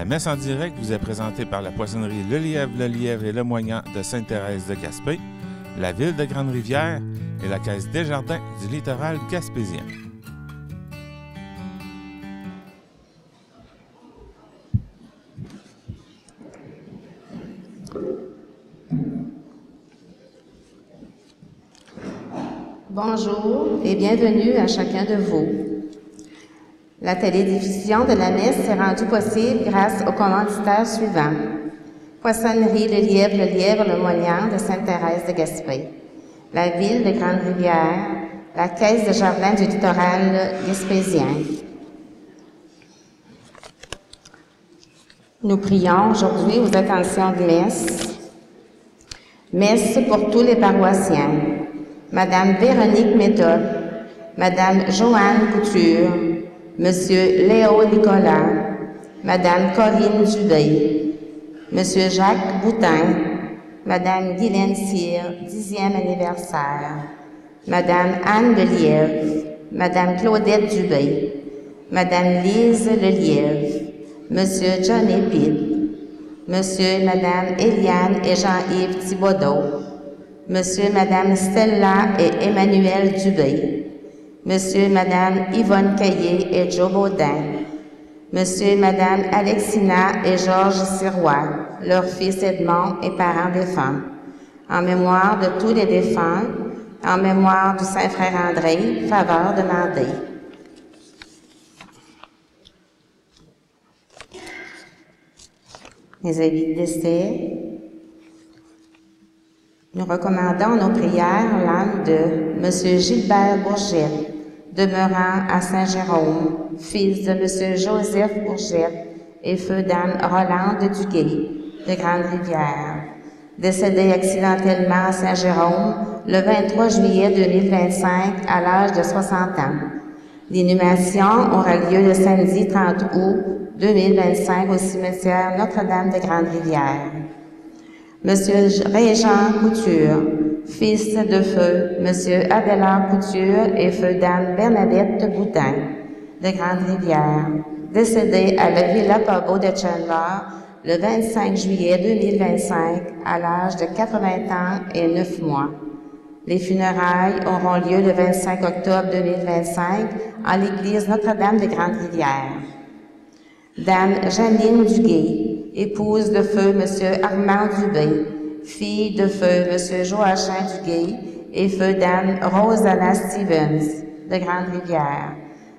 La messe en direct vous est présentée par la poissonnerie Le Lièvre et Le Moignant de Sainte-Thérèse de Gaspé, la ville de Grande-Rivière et la Caisse Desjardins du littoral gaspésien. Bonjour et bienvenue à chacun de vous. La télédiffusion de la messe est rendue possible grâce aux commanditaires suivants. Poissonnerie Le Lièvre, Le Moignant de Sainte-Thérèse de Gaspé, la ville de Grande-Rivière, la Caisse de Jardin du littoral gaspésien. Nous prions aujourd'hui aux attentions de messe. Messe pour tous les paroissiens. Madame Véronique Méthode, Madame Joanne Couture, Monsieur Léo Nicolas, Madame Corinne Dubé, Monsieur Jacques Boutin, Madame Guylaine Cyr, 10e anniversaire, Madame Anne Lelièvre, Madame Claudette Dubé, Madame Lise Lelièvre, Monsieur Johnny Pitt, Monsieur et Madame Eliane et Jean-Yves Thibodeau, Monsieur et Madame Stella et Emmanuel Dubé, Monsieur et Madame Yvonne Caillé et Joe Baudin, Monsieur et Madame Alexina et Georges Sirois, leur fils Edmond et parents défunts, en mémoire de tous les défunts, en mémoire du Saint-Frère André, faveur demandée. Les avis de décès. Nous recommandons nos prières l'âme de M. Gilbert Bourgette, demeurant à Saint-Jérôme, fils de M. Joseph Bourgette et feu Dame Rolande Duguay, de Grande-Rivière, décédé accidentellement à Saint-Jérôme le 23 juillet 2025 à l'âge de 60 ans. L'inhumation aura lieu le samedi 30 août 2025 au cimetière Notre-Dame de Grande-Rivière. Monsieur Régent Couture, fils de feu Monsieur Abélard Couture et feu Dame Bernadette Boutin, de Grande-Rivière, décédé à la Villa Pabot de Chandler le 25 juillet 2025 à l'âge de 80 ans et 9 mois. Les funérailles auront lieu le 25 octobre 2025 en l'église Notre-Dame de Grande-Rivière. Dame Janine Duguay, épouse de feu M. Armand Dubé, fille de feu M. Joachim Duguay et feu Dame Rosanna Stevens, de Grande-Rivière,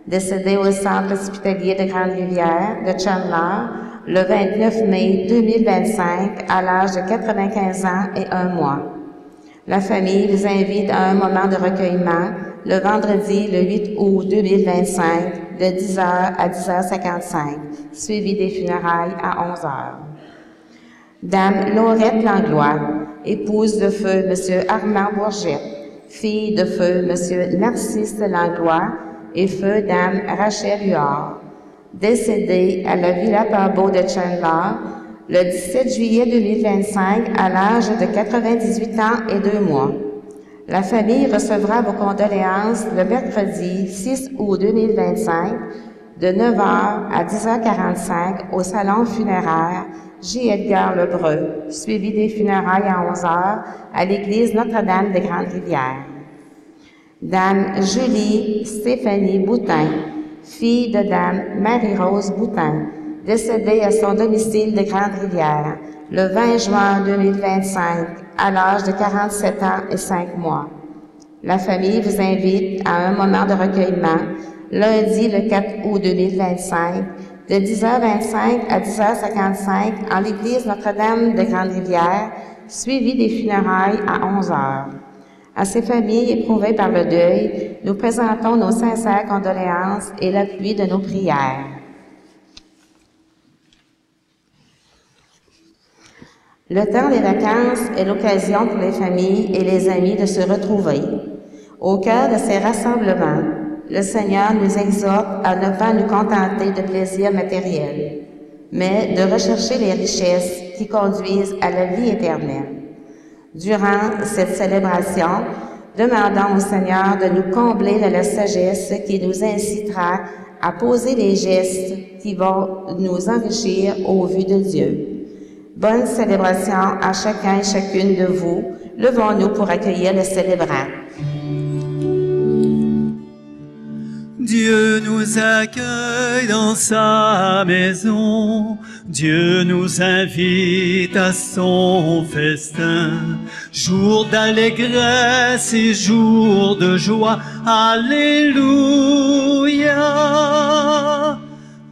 décédée au centre hospitalier de Grande-Rivière de Chandler le 29 mai 2025 à l'âge de 95 ans et 1 mois. La famille vous invite à un moment de recueillement le vendredi le 8 août 2025 de 10h à 10h55, suivi des funérailles à 11h. Dame Laurette Langlois, épouse de feu M. Armand Bourgette, fille de feu M. Narcisse Langlois et feu Dame Rachel Huard, décédée à la Villa Pabot de Chandler le 17 juillet 2025 à l'âge de 98 ans et 2 mois. La famille recevra vos condoléances le mercredi 6 août 2025 de 9h à 10h45 au salon funéraire J. Edgar Lebreu, suivi des funérailles à 11h à l'église Notre-Dame de Grande-Rivière. Dame Julie Stéphanie Boutin, fille de Dame Marie-Rose Boutin, décédée à son domicile de Grande-Rivière le 20 juin 2025 à l'âge de 47 ans et 5 mois. La famille vous invite à un moment de recueillement lundi le 4 août 2025 de 10h25 à 10h55 en l'église Notre-Dame de Grande-Rivière, suivi des funérailles à 11h. À ces familles éprouvées par le deuil, nous présentons nos sincères condoléances et l'appui de nos prières. Le temps des vacances est l'occasion pour les familles et les amis de se retrouver. Au cœur de ces rassemblements, le Seigneur nous exhorte à ne pas nous contenter de plaisirs matériels, mais de rechercher les richesses qui conduisent à la vie éternelle. Durant cette célébration, demandons au Seigneur de nous combler de la sagesse qui nous incitera à poser les gestes qui vont nous enrichir au vu de Dieu. Bonne célébration à chacun et chacune de vous. Levons-nous pour accueillir le célébrant. Dieu nous accueille dans sa maison, Dieu nous invite à son festin, jour d'allégresse et jour de joie, Alléluia.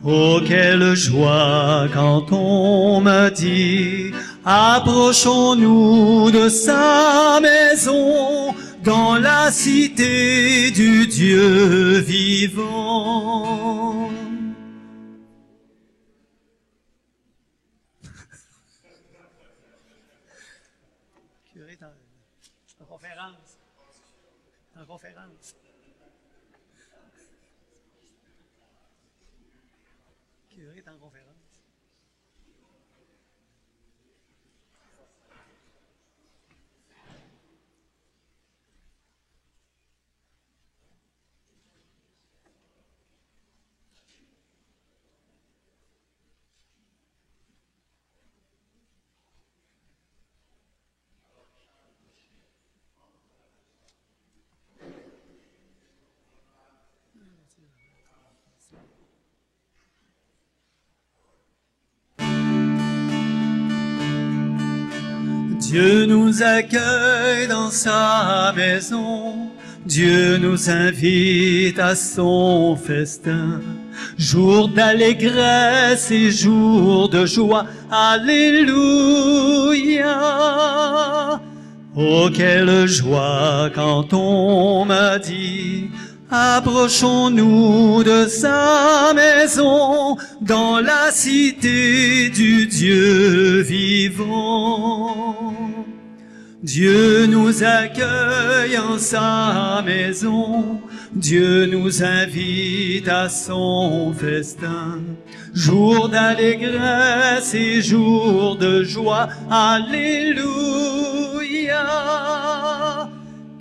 Oh, quelle joie quand on me dit, approchons-nous de sa maison, dans la cité du Dieu vivant. Curé, t'es en conférence. T'es en conférence. Curé, t'es en conférence. Dieu nous accueille dans sa maison, Dieu nous invite à son festin, jour d'allégresse et jour de joie, Alléluia. Oh, quelle joie quand on m'a dit, approchons-nous de sa maison, dans la cité du Dieu vivant. Dieu nous accueille en sa maison, Dieu nous invite à son festin, jour d'allégresse et jour de joie, Alléluia.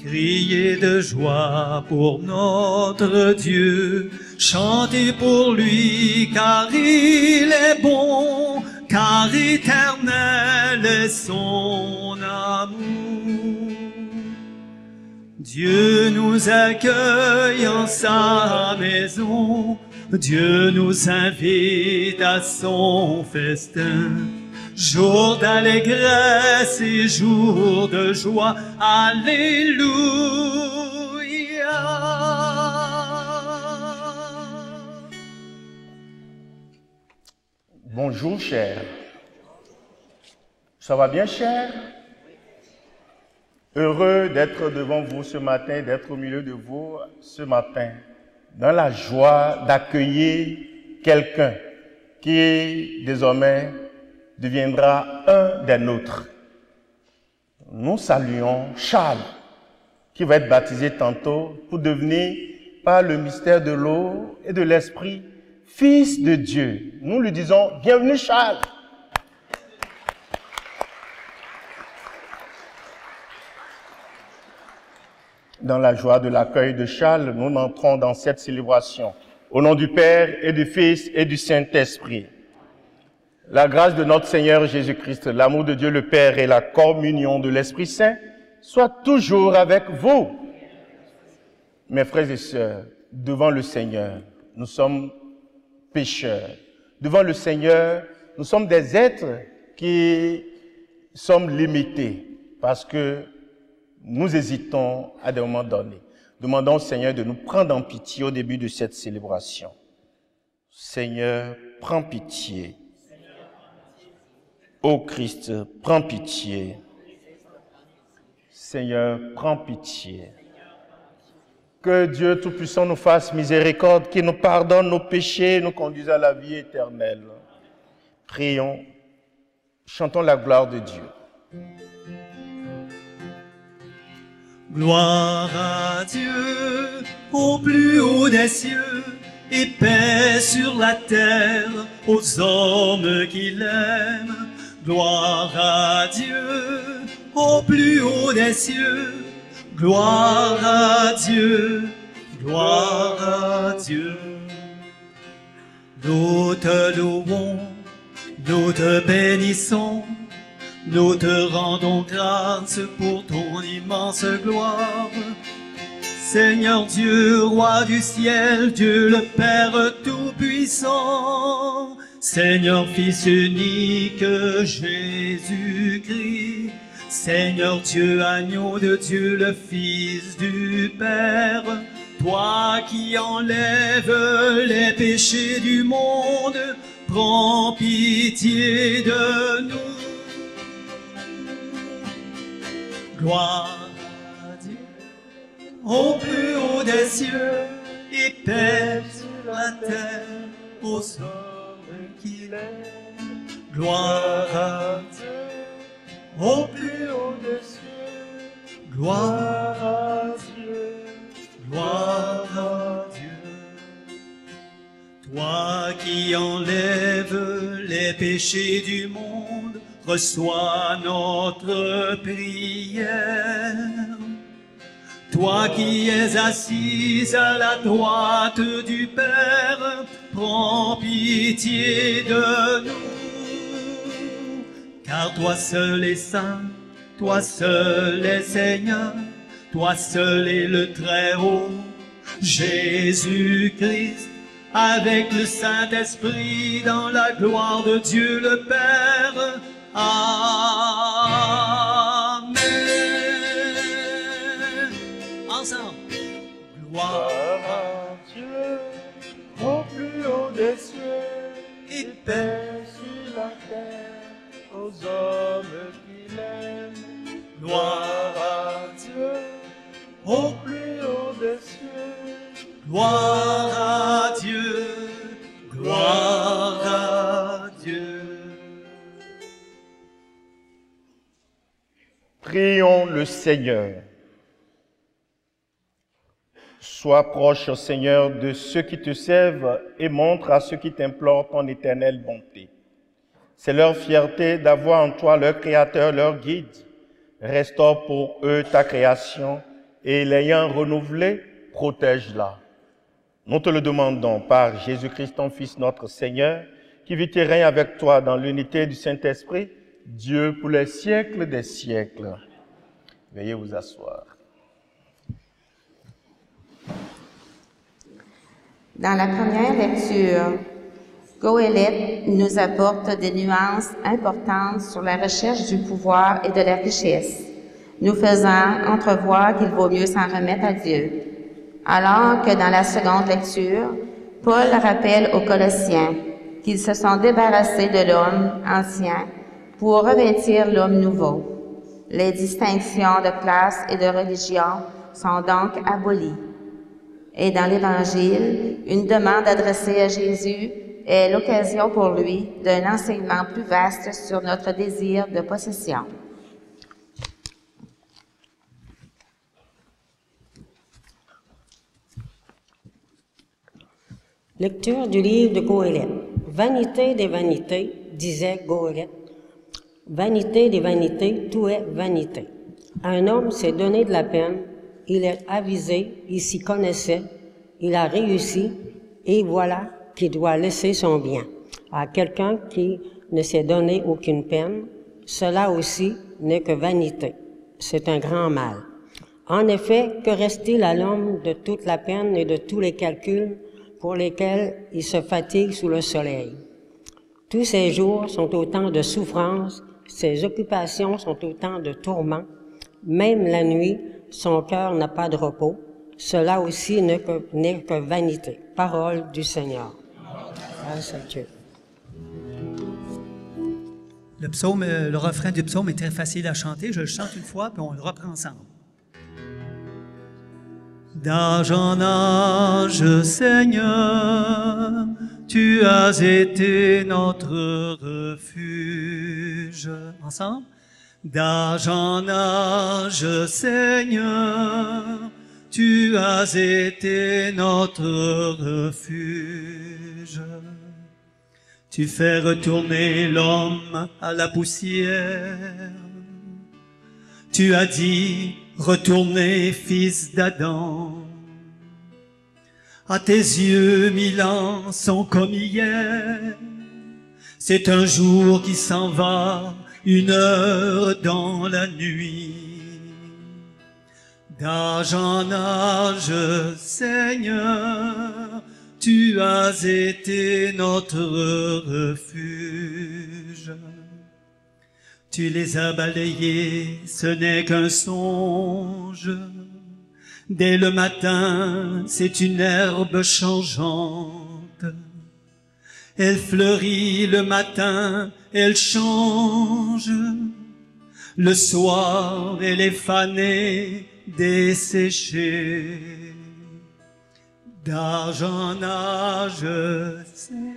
Criez de joie pour notre Dieu, chantez pour lui car il est bon, car éternel est son amour. Dieu nous accueille en sa maison, Dieu nous invite à son festin, jour d'allégresse et jour de joie, Alléluia. Bonjour, cher. Ça va bien, cher? Heureux d'être devant vous ce matin, d'être au milieu de vous ce matin, dans la joie d'accueillir quelqu'un qui désormais deviendra un des nôtres. Nous saluons Charles, qui va être baptisé tantôt pour devenir, par le mystère de l'eau et de l'esprit, fils de Dieu. Nous lui disons, bienvenue Charles. Dans la joie de l'accueil de Charles, nous entrons dans cette célébration. Au nom du Père et du Fils et du Saint-Esprit. La grâce de notre Seigneur Jésus-Christ, l'amour de Dieu le Père et la communion de l'Esprit Saint soient toujours avec vous. Mes frères et sœurs, devant le Seigneur, nous sommes pécheurs. Devant le Seigneur, nous sommes des êtres qui sommes limités parce que nous hésitons à des moments donnés. Demandons au Seigneur de nous prendre en pitié au début de cette célébration. Seigneur, prends pitié. Ô Christ, prends pitié. Seigneur, prends pitié. Que Dieu Tout-Puissant nous fasse miséricorde, qu'il nous pardonne nos péchés et nous conduise à la vie éternelle. Prions, chantons la gloire de Dieu. Gloire à Dieu au plus haut des cieux, et paix sur la terre aux hommes qu'il aime. Gloire à Dieu au plus haut des cieux, gloire à Dieu, gloire à Dieu. Nous te louons, nous te bénissons, nous te rendons grâce pour ton immense gloire. Seigneur Dieu, roi du ciel, Dieu le Père tout-puissant, Seigneur Fils unique, Jésus-Christ, Seigneur Dieu, agneau de Dieu, le Fils du Père, toi qui enlèves les péchés du monde, prends pitié de nous. Gloire à Dieu, au plus haut des cieux, et paix sur la terre, aux hommes qu'il aime. Gloire à Dieu, au plus haut des cieux, gloire à Dieu, gloire à Dieu. Toi qui enlèves les péchés du monde, reçois notre prière. Toi qui es assise à la droite du Père, prends pitié de nous. Car toi seul est saint, toi seul est Seigneur, toi seul est le Très-Haut, Jésus-Christ, avec le Saint-Esprit dans la gloire de Dieu le Père. Amen. Ensemble. Gloire à Dieu, au plus haut des cieux, et paix sur la terre, aux hommes qu'il aime. Gloire à Dieu, au plus haut des cieux. Gloire à Dieu, gloire à Dieu. Prions le Seigneur. Sois proche, Seigneur, de ceux qui te servent et montre à ceux qui t'implorent ton éternelle bonté. C'est leur fierté d'avoir en toi leur Créateur, leur guide. Restaure pour eux ta création et l'ayant renouvelée, protège-la. Nous te le demandons par Jésus-Christ, ton Fils, notre Seigneur, qui vit et règne avec toi dans l'unité du Saint-Esprit, Dieu pour les siècles des siècles. Veuillez vous asseoir. Dans la première lecture, Goélette nous apporte des nuances importantes sur la recherche du pouvoir et de la richesse, nous faisant entrevoir qu'il vaut mieux s'en remettre à Dieu. Alors que dans la seconde lecture, Paul rappelle aux Colossiens qu'ils se sont débarrassés de l'homme ancien pour revêtir l'homme nouveau. Les distinctions de classe et de religion sont donc abolies. Et dans l'Évangile, une demande adressée à Jésus est l'occasion pour lui d'un enseignement plus vaste sur notre désir de possession. Lecture du livre de Goélette. Vanité des vanités, disait Goélette. Vanité des vanités, tout est vanité. Un homme s'est donné de la peine, il est avisé, il s'y connaissait, il a réussi, et voilà qu'il doit laisser son bien à quelqu'un qui ne s'est donné aucune peine. Cela aussi n'est que vanité. C'est un grand mal. En effet, que reste-t-il à l'homme de toute la peine et de tous les calculs pour lesquels il se fatigue sous le soleil? Tous ses jours sont autant de souffrances, ses occupations sont autant de tourments. Même la nuit, son cœur n'a pas de repos. Cela aussi n'est que vanité. Parole du Seigneur. Grâce à Dieu. Le refrain du psaume est très facile à chanter. Je le chante une fois, puis on le reprend ensemble. D'âge en âge, Seigneur, tu as été notre refuge. Ensemble. D'âge en âge, Seigneur, tu as été notre refuge. Tu fais retourner l'homme à la poussière. Tu as dit, retournez, fils d'Adam. À tes yeux, 1000 ans sont comme hier. C'est un jour qui s'en va, une heure dans la nuit. D'âge en âge, Seigneur, tu as été notre refuge. Tu les as balayés, ce n'est qu'un songe. Dès le matin, c'est une herbe changeante. Elle fleurit le matin, elle change. Le soir, elle est fanée, desséchée. D'âge en âge, Seigneur,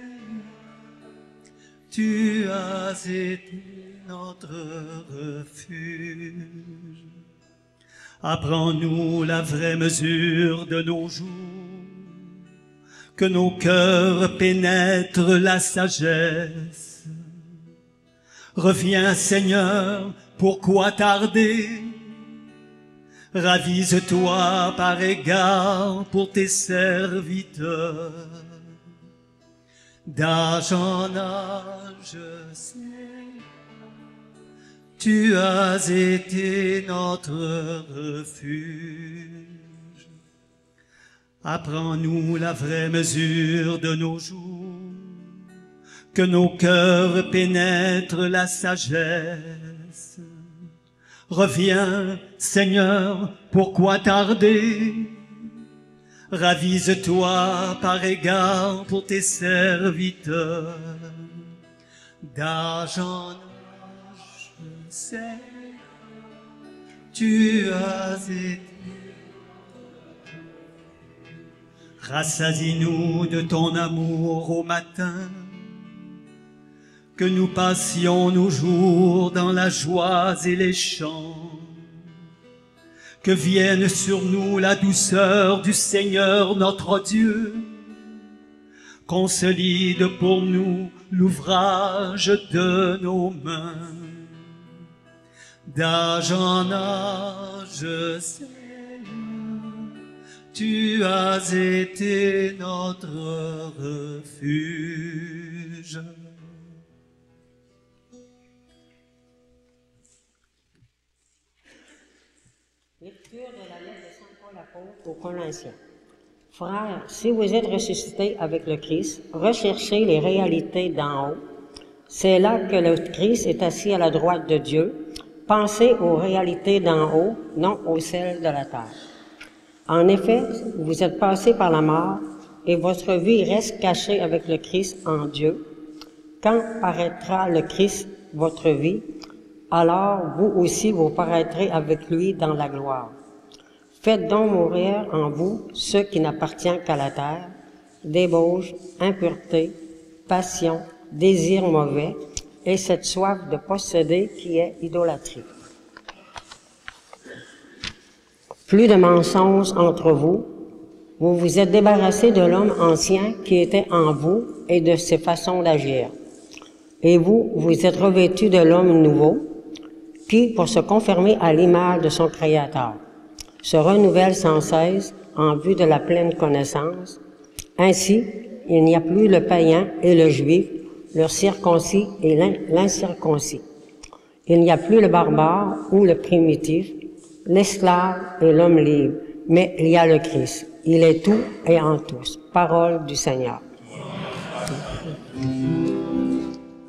tu as été notre refuge. Apprends-nous la vraie mesure de nos jours, que nos cœurs pénètrent la sagesse. Reviens, Seigneur, pourquoi tarder? Ravise-toi par égard pour tes serviteurs. D'âge en âge, Seigneur, tu as été notre refuge. Apprends-nous la vraie mesure de nos jours, que nos cœurs pénètrent la sagesse. Reviens, Seigneur, pourquoi tarder? Ravise-toi par égard pour tes serviteurs. D'âge en âge, Seigneur, tu as été. Rassasie-nous de ton amour au matin, que nous passions nos jours dans la joie et les chants. Que vienne sur nous la douceur du Seigneur notre Dieu, consolide pour nous l'ouvrage de nos mains. D'âge en âge, Seigneur, tu as été notre refuge. Lecture de la lettre de Saint Paul apôtre aux Corinthiens. Frères, si vous êtes ressuscités avec le Christ, recherchez les réalités d'en haut. C'est là que le Christ est assis à la droite de Dieu. Pensez aux réalités d'en haut, non aux celles de la terre. En effet, vous êtes passés par la mort et votre vie reste cachée avec le Christ en Dieu. Quand paraîtra le Christ, votre vie, alors vous aussi vous paraîtrez avec lui dans la gloire. Faites donc mourir en vous ce qui n'appartient qu'à la terre, débauche, impureté, passion, désir mauvais, et cette soif de posséder qui est idolâtrie. Plus de mensonges entre vous, vous vous êtes débarrassés de l'homme ancien qui était en vous et de ses façons d'agir. Et vous, vous êtes revêtus de l'homme nouveau, qui, pour se conformer à l'image de son Créateur, se renouvelle sans cesse en vue de la pleine connaissance. Ainsi, il n'y a plus le païen et le juif, le circoncis et l'incirconcis. Il n'y a plus le barbare ou le primitif, l'esclave et l'homme libre, mais il y a le Christ. Il est tout et en tous. Parole du Seigneur.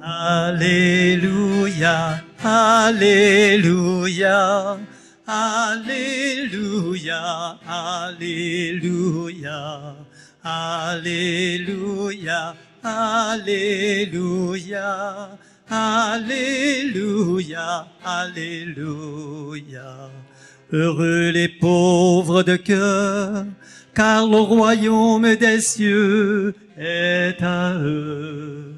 Alléluia, Alléluia, Alléluia, Alléluia, Alléluia, Alléluia, Alléluia, Alléluia. Heureux les pauvres de cœur, car le royaume des cieux est à eux.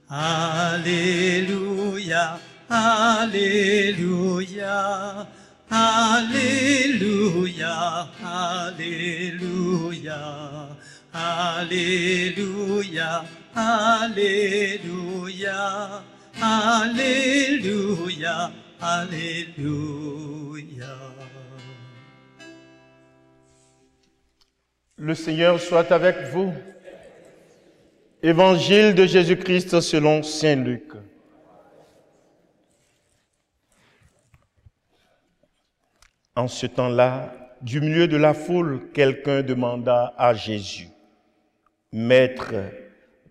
Alléluia, Alléluia, Alléluia, Alléluia, Alléluia, Alléluia, Alléluia, Alléluia. Le Seigneur soit avec vous. Évangile de Jésus-Christ selon saint Luc. En ce temps-là, du milieu de la foule, quelqu'un demanda à Jésus, « Maître,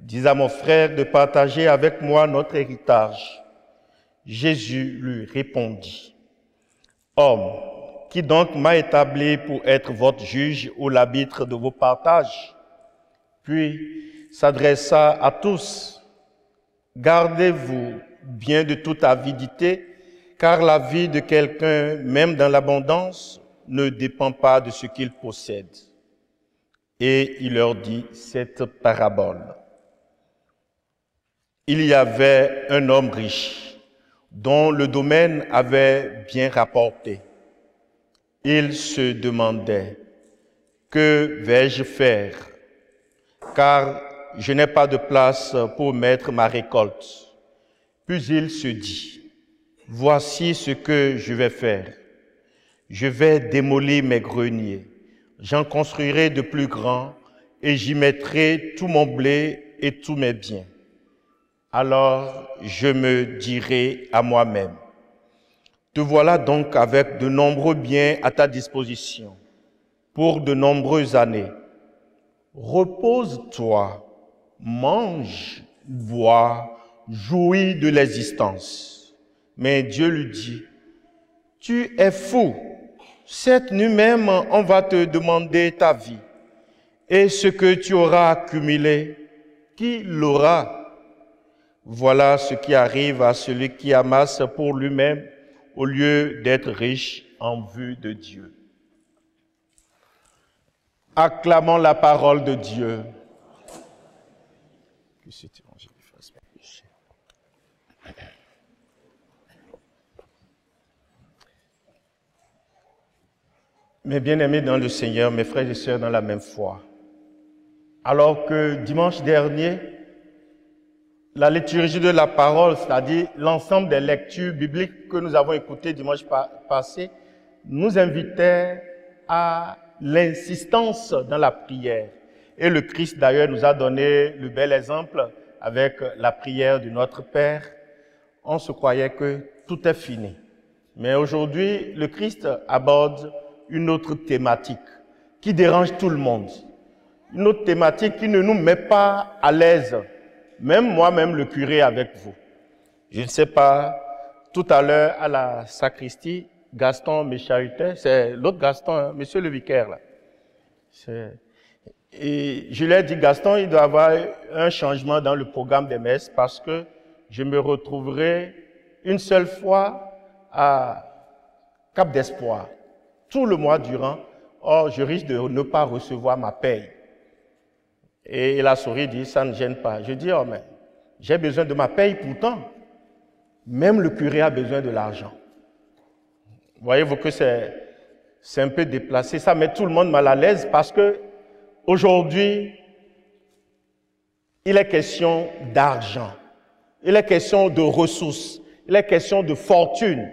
dis à mon frère de partager avec moi notre héritage. » Jésus lui répondit, « Homme, qui donc m'a établi pour être votre juge ou l'arbitre de vos partages? » Puis s'adressa à tous, « Gardez-vous bien de toute avidité, car la vie de quelqu'un, même dans l'abondance, ne dépend pas de ce qu'il possède. » Et il leur dit cette parabole. Il y avait un homme riche, dont le domaine avait bien rapporté. Il se demandait, « Que vais-je faire? Car je n'ai pas de place pour mettre ma récolte. » Puis il se dit, « Voici ce que je vais faire. Je vais démolir mes greniers, j'en construirai de plus grands et j'y mettrai tout mon blé et tous mes biens. Alors je me dirai à moi-même, te voilà donc avec de nombreux biens à ta disposition pour de nombreuses années. Repose-toi, mange, bois, jouis de l'existence. » Mais Dieu lui dit, « Tu es fou, cette nuit même on va te demander ta vie. Et ce que tu auras accumulé, qui l'aura? Voilà ce qui arrive à celui qui amasse pour lui-même au lieu d'être riche en vue de Dieu. » Acclamons la parole de Dieu. Que cet évangile fasse pécher. Mes bien-aimés dans le Seigneur, mes frères et sœurs dans la même foi, alors que dimanche dernier, la liturgie de la parole, c'est-à-dire l'ensemble des lectures bibliques que nous avons écoutées dimanche passé, nous invitait à l'insistance dans la prière. Et le Christ d'ailleurs nous a donné le bel exemple avec la prière de notre Père. On se croyait que tout est fini. Mais aujourd'hui, le Christ aborde une autre thématique qui dérange tout le monde. Une autre thématique qui ne nous met pas à l'aise. Même moi-même, le curé avec vous. Je ne sais pas, tout à l'heure à la sacristie, Gaston me chahutait, c'est l'autre Gaston, hein, monsieur le vicaire là. Et je lui ai dit, Gaston, il doit y avoir un changement dans le programme des messes parce que je me retrouverai une seule fois à Cap d'Espoir, tout le mois durant. Or, je risque de ne pas recevoir ma paye. Et il a souri, dit, ça ne gêne pas. Je dis, oh mais j'ai besoin de ma paye pourtant. Même le curé a besoin de l'argent. Voyez-vous que c'est un peu déplacé. Ça met tout le monde mal à l'aise parce que aujourd'hui, il est question d'argent. Il est question de ressources. Il est question de fortune.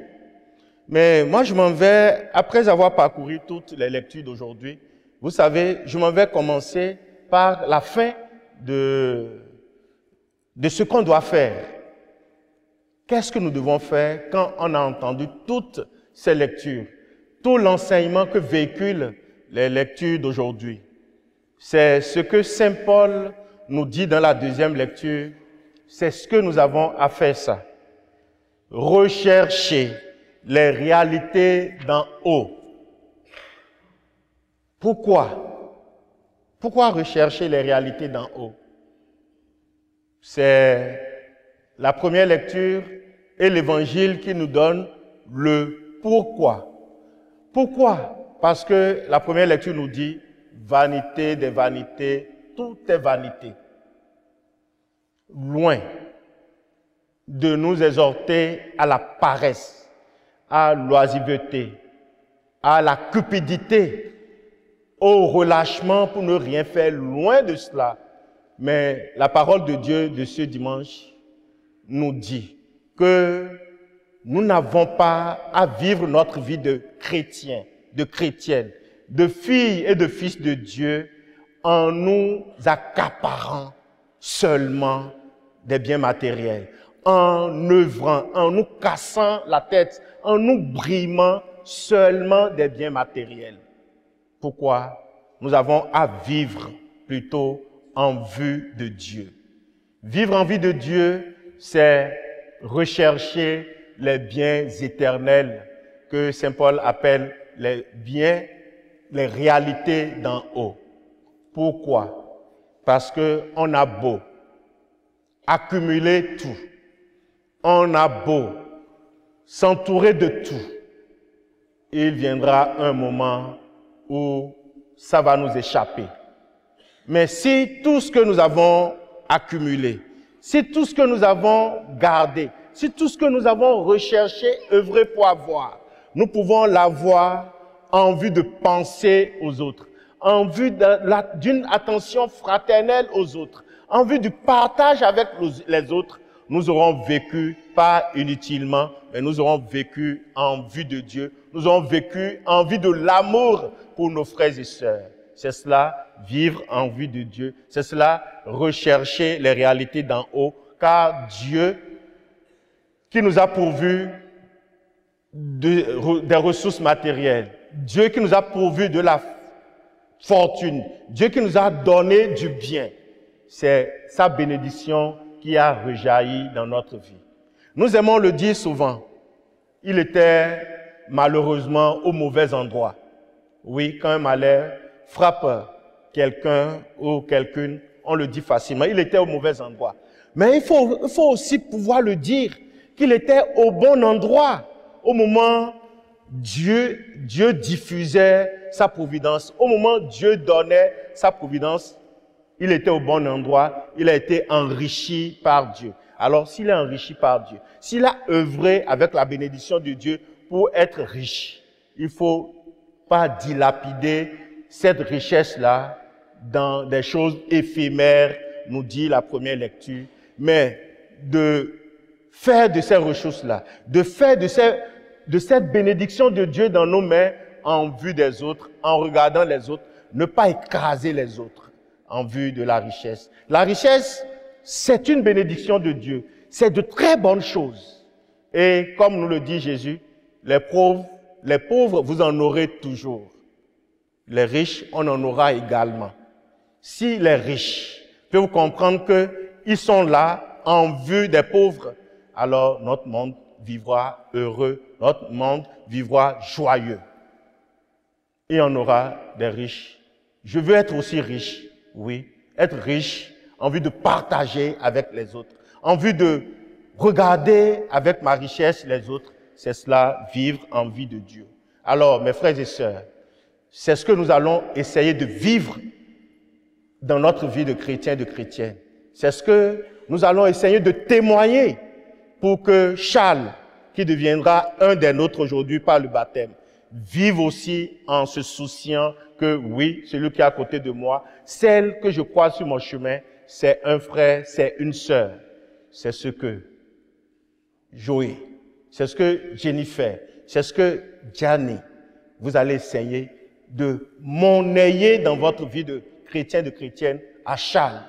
Mais moi, je m'en vais, après avoir parcouru toutes les lectures d'aujourd'hui, vous savez, je m'en vais commencer par la fin de ce qu'on doit faire. Qu'est-ce que nous devons faire quand on a entendu toutes ces lectures, tout l'enseignement que véhiculent les lectures d'aujourd'hui? C'est ce que saint Paul nous dit dans la deuxième lecture, c'est ce que nous avons à faire ça. Rechercher les réalités d'en haut. Pourquoi? Pourquoi rechercher les réalités d'en haut? C'est la première lecture et l'évangile qui nous donne le pourquoi. Pourquoi? Parce que la première lecture nous dit vanité des vanités, tout est vanité. Loin de nous exhorter à la paresse, à l'oisiveté, à la cupidité, au relâchement pour ne rien faire, loin de cela. Mais la parole de Dieu de ce dimanche nous dit que nous n'avons pas à vivre notre vie de chrétien, de chrétienne, de filles et de fils de Dieu en nous accaparant seulement des biens matériels, en œuvrant, en nous cassant la tête, en nous brimant seulement des biens matériels. Pourquoi? Nous avons à vivre plutôt en vue de Dieu. Vivre en vue de Dieu, c'est rechercher les biens éternels que Saint Paul appelle les biens, les réalités d'en haut. Pourquoi? Parce que on a beau accumuler tout, on a beau s'entourer de tout, il viendra un moment où ça va nous échapper. Mais si tout ce que nous avons accumulé, si tout ce que nous avons gardé, si tout ce que nous avons recherché, œuvré pour avoir, nous pouvons l'avoir en vue de penser aux autres, en vue d'une attention fraternelle aux autres, en vue du partage avec les autres, nous aurons vécu, pas inutilement, mais nous aurons vécu en vue de Dieu, nous aurons vécu en vue de l'amour pour nos frères et sœurs. C'est cela, vivre en vue de Dieu, c'est cela, rechercher les réalités d'en haut, car Dieu, qui nous a pourvu des ressources matérielles, Dieu qui nous a pourvu de la fortune, Dieu qui nous a donné du bien, c'est sa bénédiction qui a rejailli dans notre vie. Nous aimons le dire souvent, il était malheureusement au mauvais endroit. Oui, quand un malheur frappe quelqu'un ou quelqu'une, on le dit facilement, il était au mauvais endroit. Mais il faut aussi pouvoir le dire, qu'il était au bon endroit, au moment Dieu diffusait sa providence, au moment Dieu donnait sa providence, il était au bon endroit, il a été enrichi par Dieu. Alors, s'il est enrichi par Dieu, s'il a œuvré avec la bénédiction de Dieu pour être riche, il ne faut pas dilapider cette richesse-là dans des choses éphémères, nous dit la première lecture, mais de faire de ces ressources-là, de faire de cette bénédiction de Dieu dans nos mains en vue des autres, en regardant les autres, ne pas écraser les autres en vue de la richesse. La richesse, c'est une bénédiction de Dieu. C'est de très bonnes choses. Et comme nous le dit Jésus, les pauvres, vous en aurez toujours. Les riches, on en aura également. Si les riches peuvent comprendre qu'ils sont là en vue des pauvres, alors notre monde vivra heureux, notre monde vivra joyeux. Et on aura des riches. Je veux être aussi riche, oui, être riche en vue de partager avec les autres, en vue de regarder avec ma richesse les autres, c'est cela, vivre en vue de Dieu. Alors, mes frères et sœurs, c'est ce que nous allons essayer de vivre dans notre vie de chrétien et de chrétienne. C'est ce que nous allons essayer de témoigner pour que Charles, qui deviendra un des nôtres aujourd'hui par le baptême, vive aussi en se souciant que oui, celui qui est à côté de moi, celle que je croise sur mon chemin, c'est un frère, c'est une sœur. C'est ce que Joé, c'est ce que Jennifer, c'est ce que Gianni, vous allez essayer de monnayer dans votre vie de chrétien, de chrétienne, à Charles,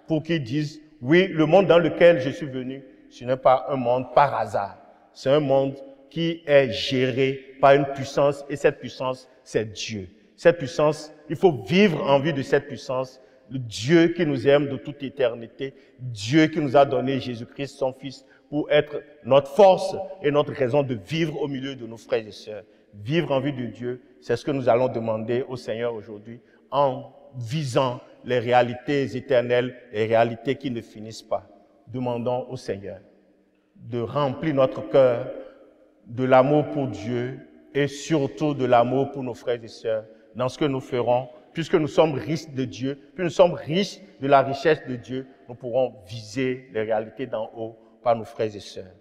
pour qu'il dise, oui, le monde dans lequel je suis venu, ce n'est pas un monde par hasard. C'est un monde qui est géré par une puissance, et cette puissance, c'est Dieu. Cette puissance, il faut vivre en vue de cette puissance, le Dieu qui nous aime de toute éternité, Dieu qui nous a donné Jésus-Christ, son Fils, pour être notre force et notre raison de vivre au milieu de nos frères et sœurs. Vivre en vue de Dieu, c'est ce que nous allons demander au Seigneur aujourd'hui, en visant les réalités éternelles, les réalités qui ne finissent pas. Demandons au Seigneur de remplir notre cœur de l'amour pour Dieu et surtout de l'amour pour nos frères et sœurs dans ce que nous ferons. Puisque nous sommes riches de Dieu, puisque nous sommes riches de la richesse de Dieu, nous pourrons viser les réalités d'en haut par nos frères et sœurs.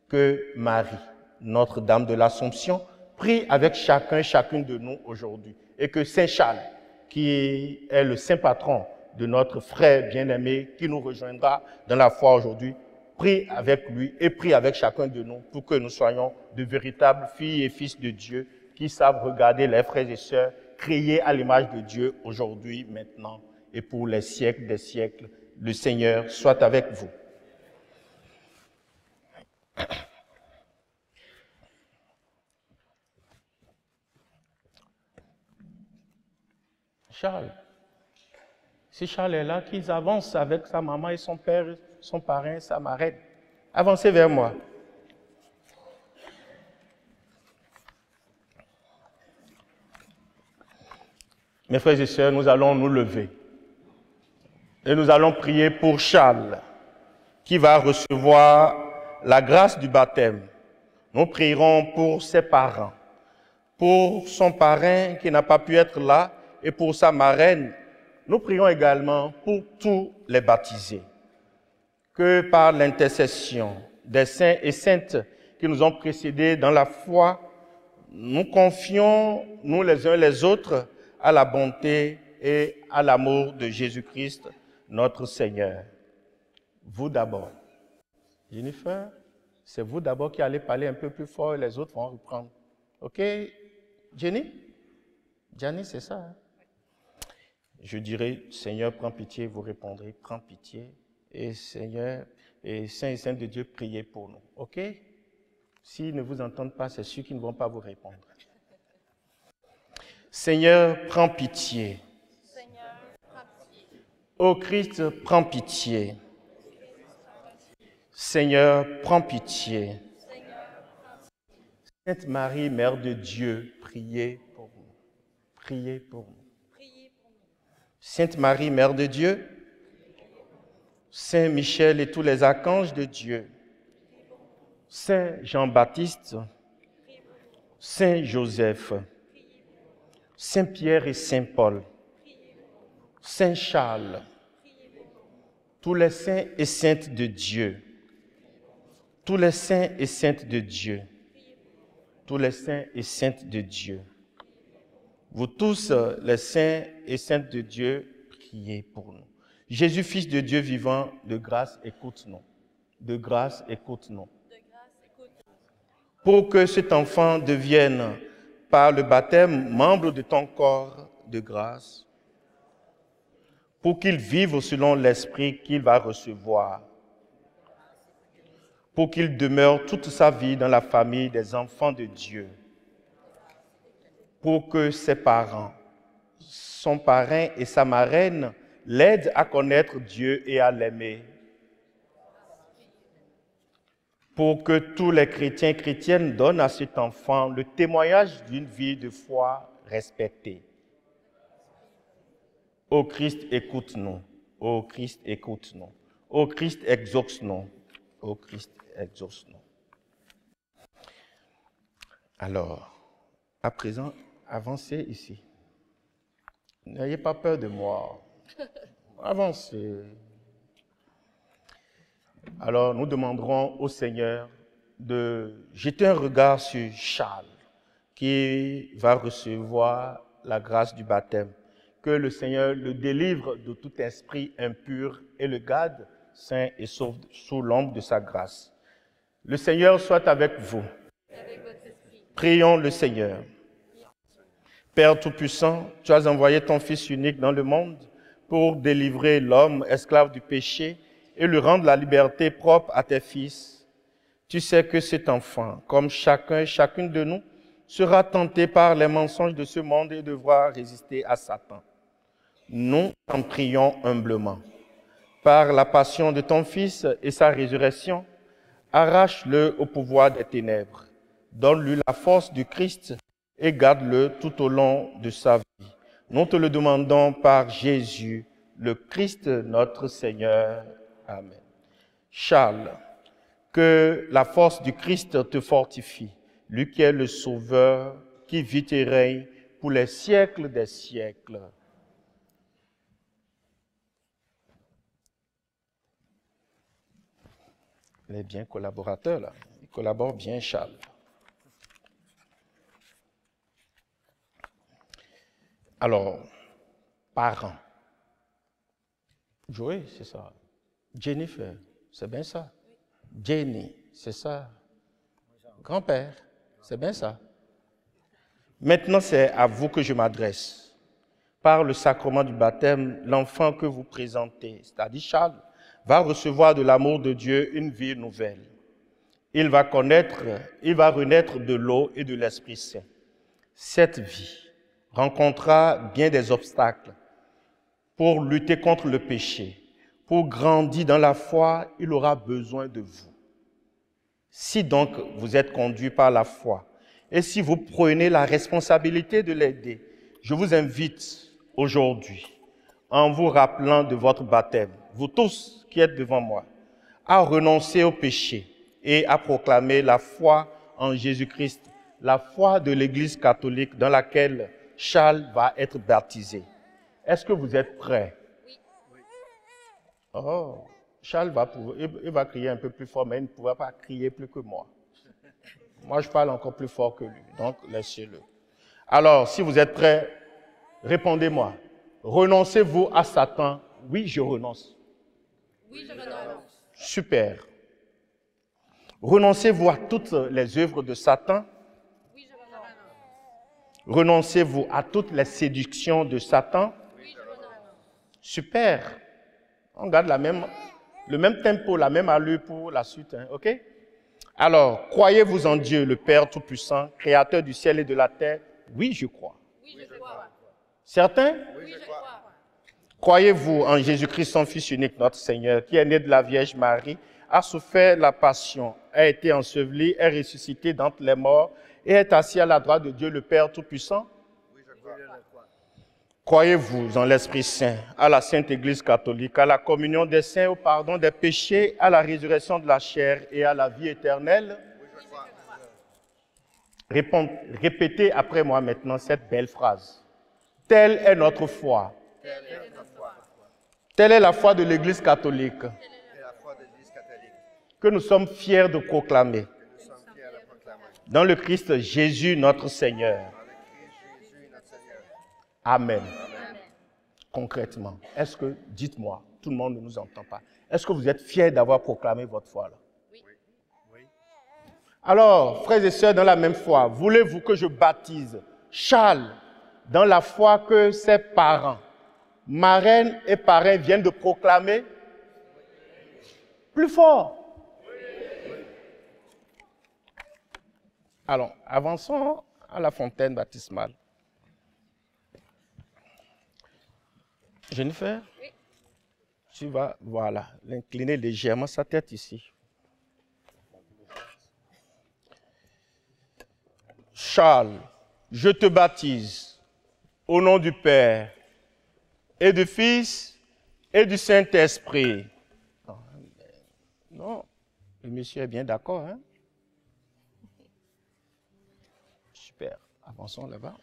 Que Marie, Notre-Dame de l'Assomption, prie avec chacune de nous aujourd'hui. Et que Saint Charles, qui est le saint patron de notre frère bien-aimé, qui nous rejoindra dans la foi aujourd'hui, prie avec lui et prie avec chacun de nous pour que nous soyons de véritables filles et fils de Dieu qui savent regarder les frères et sœurs créés à l'image de Dieu aujourd'hui, maintenant et pour les siècles des siècles. Le Seigneur soit avec vous. Charles. Si Charles est là, qu'ils avancent avec sa maman et son père, son parrain, sa marraine. Avancez vers moi. Mes frères et sœurs, nous allons nous lever. Et nous allons prier pour Charles, qui va recevoir la grâce du baptême. Nous prierons pour ses parents, pour son parrain qui n'a pas pu être là, et pour sa marraine. Nous prions également pour tous les baptisés. Que par l'intercession des saints et saintes qui nous ont précédés dans la foi, nous confions, nous les uns les autres, à la bonté et à l'amour de Jésus-Christ, notre Seigneur. Vous d'abord. Jennifer, c'est vous d'abord qui allez parler un peu plus fort et les autres vont reprendre. OK? Jenny? Jenny, c'est ça, hein? Je dirai, Seigneur, prends pitié, vous répondrez, prends pitié. Et Seigneur, et Saint et Sainte de Dieu, priez pour nous. OK? S'ils ne vous entendent pas, c'est sûr qu'ils ne vont pas vous répondre. Seigneur, prends pitié. Seigneur, prends pitié. Ô Christ, prends pitié. Seigneur, prends pitié. Sainte Marie, Mère de Dieu, priez pour nous. Priez pour nous. Sainte Marie, Mère de Dieu, Saint Michel et tous les archanges de Dieu, Saint Jean-Baptiste, Saint Joseph, Saint Pierre et Saint Paul, Saint Charles, tous les saints et saintes de Dieu, tous les saints et saintes de Dieu, tous les saints et saintes de Dieu. Vous tous, les saints et saintes de Dieu, priez pour nous. Jésus, Fils de Dieu vivant, de grâce, écoute-nous. De grâce, écoute-nous. Pour que cet enfant devienne, par le baptême, membre de ton corps de grâce, pour qu'il vive selon l'esprit qu'il va recevoir, pour qu'il demeure toute sa vie dans la famille des enfants de Dieu, pour que ses parents, son parrain et sa marraine l'aident à connaître Dieu et à l'aimer. Pour que tous les chrétiens et chrétiennes donnent à cet enfant le témoignage d'une vie de foi respectée. Ô Christ, écoute-nous. Ô Christ, écoute-nous. Ô Christ, exauce-nous. Ô Christ, exauce-nous. Alors, à présent, avancez ici. N'ayez pas peur de moi. Avancez. Alors, nous demanderons au Seigneur de jeter un regard sur Charles, qui va recevoir la grâce du baptême. Que le Seigneur le délivre de tout esprit impur et le garde saint et sauf sous l'ombre de sa grâce. Le Seigneur soit avec vous. Prions le Seigneur. Père Tout-Puissant, tu as envoyé ton Fils unique dans le monde pour délivrer l'homme esclave du péché et lui rendre la liberté propre à tes fils. Tu sais que cet enfant, comme chacun et chacune de nous, sera tenté par les mensonges de ce monde et devra résister à Satan. Nous t'en prions humblement. Par la passion de ton Fils et sa résurrection, arrache-le au pouvoir des ténèbres. Donne-lui la force du Christ et garde-le tout au long de sa vie. Nous te le demandons par Jésus, le Christ notre Seigneur. Amen. Charles, que la force du Christ te fortifie, lui qui est le Sauveur, qui vit et règne pour les siècles des siècles. Il est bien collaborateur, là. Il collabore bien, Charles. Alors, parents. Joey, c'est ça. Jennifer, c'est bien ça. Jenny, c'est ça. Grand-père, c'est bien ça. Maintenant, c'est à vous que je m'adresse. par le sacrement du baptême, l'enfant que vous présentez, c'est-à-dire Charles, va recevoir de l'amour de Dieu une vie nouvelle. Il va renaître de l'eau et de l'Esprit Saint. Cette vie rencontrera bien des obstacles pour lutter contre le péché. Pour grandir dans la foi, il aura besoin de vous. Si donc vous êtes conduit par la foi et si vous prenez la responsabilité de l'aider, je vous invite aujourd'hui, en vous rappelant de votre baptême, vous tous qui êtes devant moi, à renoncer au péché et à proclamer la foi en Jésus-Christ, la foi de l'Église catholique dans laquelle Charles va être baptisé. Est-ce que vous êtes prêts? Oui. Oh, Charles il va crier un peu plus fort, mais il ne pourra pas crier plus que moi. Moi, je parle encore plus fort que lui, donc laissez-le. Alors, si vous êtes prêts, répondez-moi. Renoncez-vous à Satan? Oui, je renonce. Oui, je renonce. Super. Renoncez-vous à toutes les œuvres de Satan? Oui, je renonce. Renoncez-vous à toutes les séductions de Satan? Oui, je renonce. Super. On garde le même tempo, la même allure pour la suite, hein, ok? Alors, croyez-vous en Dieu, le Père Tout-Puissant, Créateur du ciel et de la terre? Oui, je crois. Oui, je crois. Certains? Oui, je crois. Croyez-vous en Jésus-Christ, son Fils unique, notre Seigneur, qui est né de la Vierge Marie, a souffert la passion, a été enseveli, est ressuscité d'entre les morts et est assis à la droite de Dieu, le Père Tout-Puissant? Oui, je crois. Croyez-vous en l'Esprit Saint, à la Sainte Église catholique, à la communion des saints, au pardon des péchés, à la résurrection de la chair et à la vie éternelle? Oui, je crois. Répétez après moi maintenant cette belle phrase. Telle est notre foi. Telle est la foi de l'Église catholique que nous sommes fiers de proclamer dans le Christ Jésus notre Seigneur. Amen. Concrètement, dites-moi, tout le monde ne nous entend pas, est-ce que vous êtes fiers d'avoir proclamé votre foi là? Oui. Alors, frères et sœurs, dans la même foi, voulez-vous que je baptise Charles dans la foi que ses parents, marraine et parrain viennent de proclamer? Plus fort. Alors, avançons à la fontaine baptismale. Jennifer, oui. Tu vas, voilà, incliner légèrement sa tête ici. Charles, je te baptise au nom du Père et du Fils et du Saint-Esprit. Non, le monsieur est bien d'accord, hein? Super, avançons là-bas.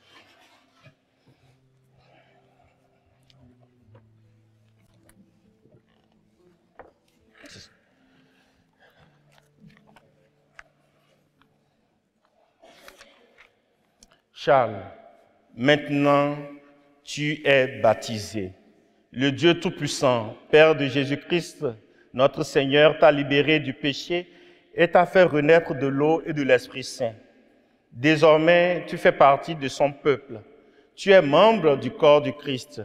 Charles, maintenant tu es baptisé. Le Dieu Tout-Puissant, Père de Jésus-Christ, notre Seigneur, t'a libéré du péché et t'a fait renaître de l'eau et de l'Esprit Saint. Désormais, tu fais partie de son peuple. Tu es membre du corps du Christ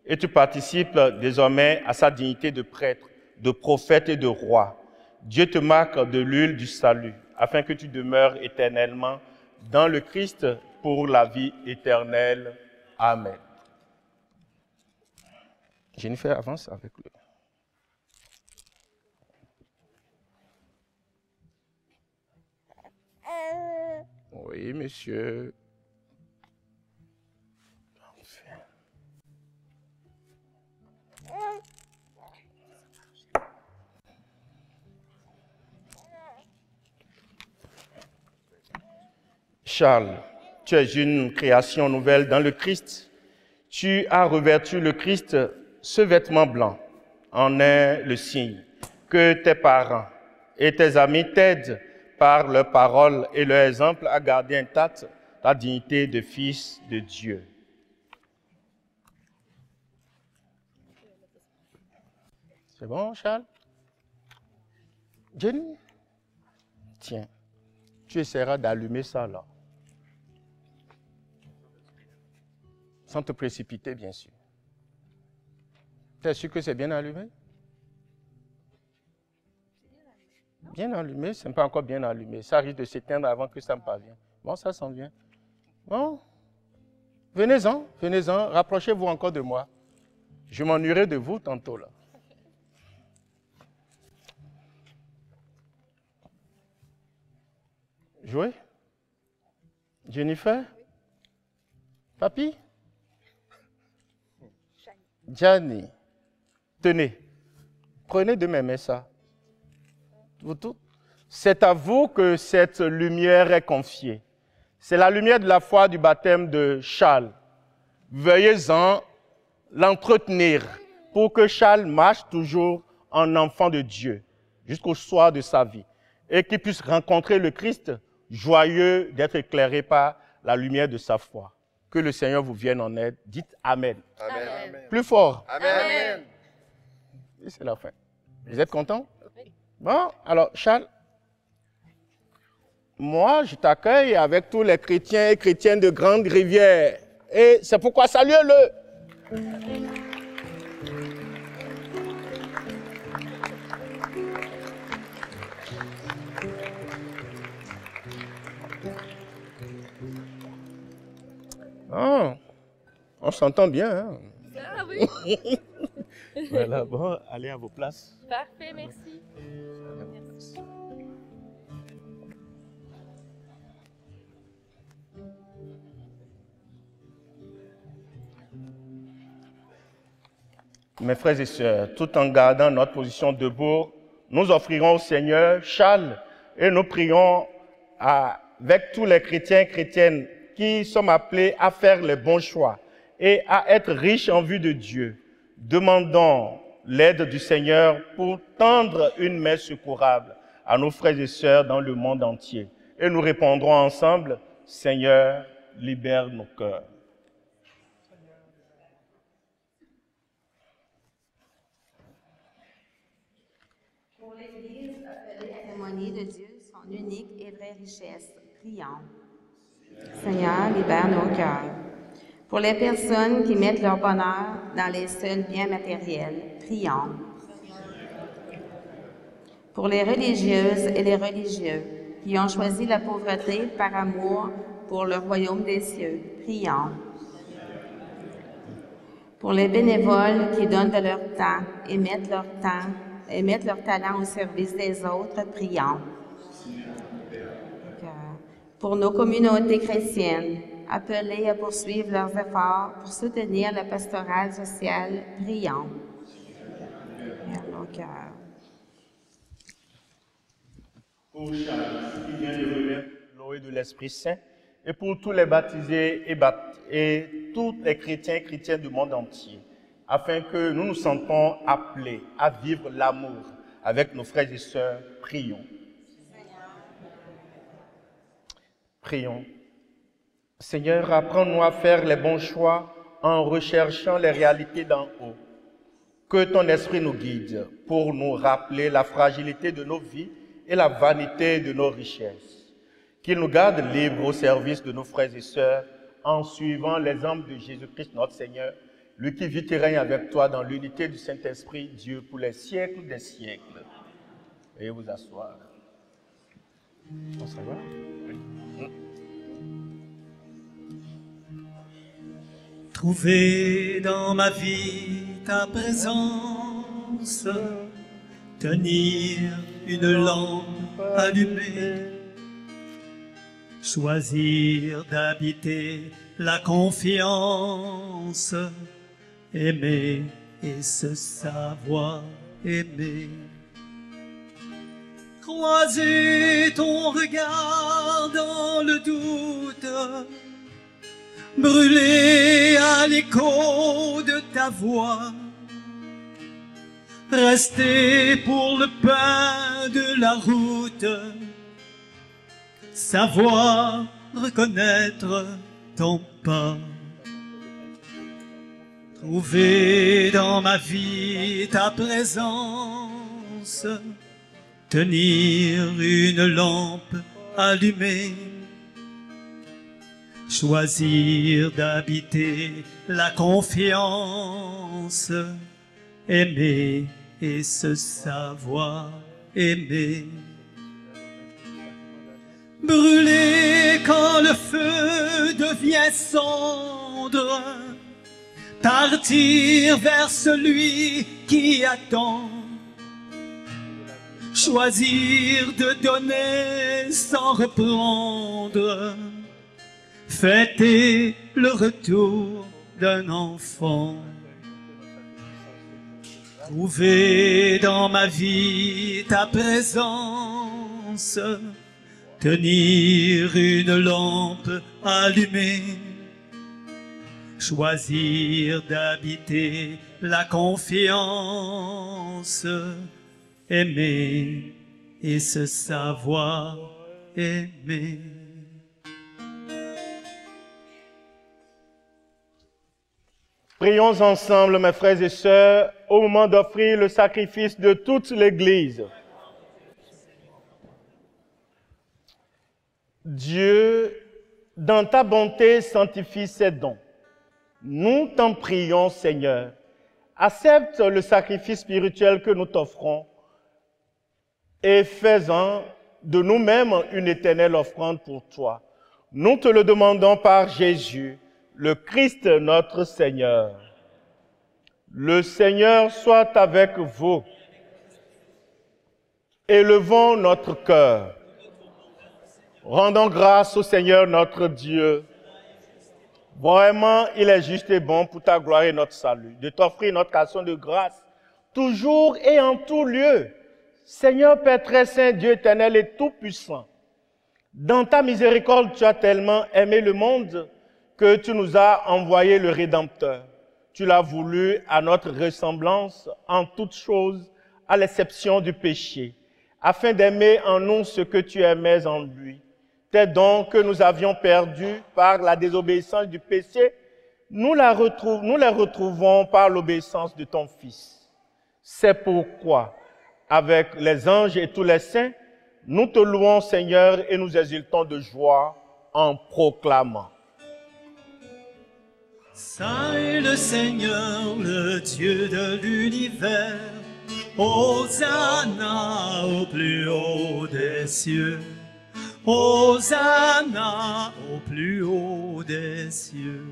et tu participes désormais à sa dignité de prêtre, de prophète et de roi. Dieu te marque de l'huile du salut afin que tu demeures éternellement dans le Christ pour la vie éternelle. Amen. Jennifer, avance avec lui. Oui, monsieur. Charles, tu es une création nouvelle dans le Christ. Tu as revêtu le Christ, ce vêtement blanc en est le signe que tes parents et tes amis t'aident par leurs paroles et leur exemple à garder intacte ta dignité de fils de Dieu. C'est bon, Charles? Jenny? Tiens, tu essaieras d'allumer ça là. Sans te précipiter, bien sûr. Tu es sûr que c'est bien allumé? Bien allumé, ce n'est pas encore bien allumé. Ça risque de s'éteindre avant que ça me parvienne. Bon, ça s'en vient. Bon, venez-en, rapprochez-vous encore de moi. Je m'ennuierai de vous tantôt là. Jouez? Jennifer? Papi? Gianni? Tenez, prenez de mes mains ça. C'est à vous que cette lumière est confiée. C'est la lumière de la foi du baptême de Charles. Veuillez-en l'entretenir pour que Charles marche toujours en enfant de Dieu jusqu'au soir de sa vie et qu'il puisse rencontrer le Christ joyeux d'être éclairé par la lumière de sa foi. Que le Seigneur vous vienne en aide. Dites Amen. Amen. Amen. Plus fort. Amen. Et c'est la fin. Vous êtes contents? Bon, alors Charles, moi je t'accueille avec tous les chrétiens et chrétiennes de Grande Rivière. Et c'est pourquoi saluez-le. Oh, on s'entend bien. Hein? Ah oui. Voilà, bon, allez à vos places. Parfait, merci. Merci. Mes frères et sœurs, tout en gardant notre position debout, nous offrirons au Seigneur Charles et nous prions avec tous les chrétiens et chrétiennes qui sommes appelés à faire les bons choix et à être riches en vue de Dieu. Demandons l'aide du Seigneur pour tendre une main secourable à nos frères et sœurs dans le monde entier. Et nous répondrons ensemble, Seigneur, libère nos cœurs. Pour l'Église appelée à témoigner de Dieu, son unique et vraie richesse, prions. Seigneur, libère nos cœurs. Pour les personnes qui mettent leur bonheur dans les seuls biens matériels, prions. Pour les religieuses et les religieux qui ont choisi la pauvreté par amour pour le royaume des cieux, prions. Pour les bénévoles qui donnent de leur temps et mettent leur talent au service des autres, prions. Pour nos communautés chrétiennes, appelées à poursuivre leurs efforts pour soutenir la pastorale sociale, prions. Vers nos cœurs. Pour Charles, qui vient de remettre l'eau et de l'Esprit Saint, et pour tous les baptisés et tous les chrétiens et chrétiennes du monde entier, afin que nous nous sentons appelés à vivre l'amour avec nos frères et sœurs, prions. Prions. Seigneur, apprends-nous à faire les bons choix en recherchant les réalités d'en haut. Que ton esprit nous guide pour nous rappeler la fragilité de nos vies et la vanité de nos richesses. Qu'il nous garde libres au service de nos frères et sœurs en suivant l'exemple de Jésus-Christ notre Seigneur, lui qui vit et règne avec toi dans l'unité du Saint-Esprit, Dieu, pour les siècles des siècles. Veuillez vous asseoir. On s'en va? Trouver dans ma vie ta présence, tenir une lampe allumée, choisir d'habiter la confiance, aimer et se savoir aimer. Croiser ton regard dans le doute, brûler à l'écho de ta voix, rester pour le pain de la route, savoir reconnaître ton pas. Trouver dans ma vie ta présence, tenir une lampe allumée, choisir d'habiter la confiance, aimer et se savoir aimer. Brûler quand le feu devient cendre, partir vers celui qui attend, choisir de donner sans reprendre, fêter le retour d'un enfant. Trouver dans ma vie ta présence, tenir une lampe allumée, choisir d'habiter la confiance, aimer et se savoir aimer. Prions ensemble, mes frères et sœurs, au moment d'offrir le sacrifice de toute l'Église. Dieu, dans ta bonté, sanctifie ces dons. Nous t'en prions, Seigneur. Accepte le sacrifice spirituel que nous t'offrons et fais-en de nous-mêmes une éternelle offrande pour toi. Nous te le demandons par Jésus, le Christ notre Seigneur. Le Seigneur soit avec vous. Élevons notre cœur. Rendons grâce au Seigneur notre Dieu. Vraiment, il est juste et bon pour ta gloire et notre salut, de t'offrir notre action de grâce, toujours et en tout lieu. Seigneur Père très saint, Dieu éternel et tout-puissant, dans ta miséricorde, tu as tellement aimé le monde que tu nous as envoyé le Rédempteur. Tu l'as voulu à notre ressemblance en toutes choses, à l'exception du péché, afin d'aimer en nous ce que tu aimais en lui. Tes dons que nous avions perdus par la désobéissance du péché, nous les retrouvons par l'obéissance de ton Fils. C'est pourquoi, avec les anges et tous les saints, nous te louons, Seigneur, et nous exultons de joie en proclamant. Saint est le Seigneur, le Dieu de l'univers. Hosanna au plus haut des cieux. Hosanna au plus haut des cieux.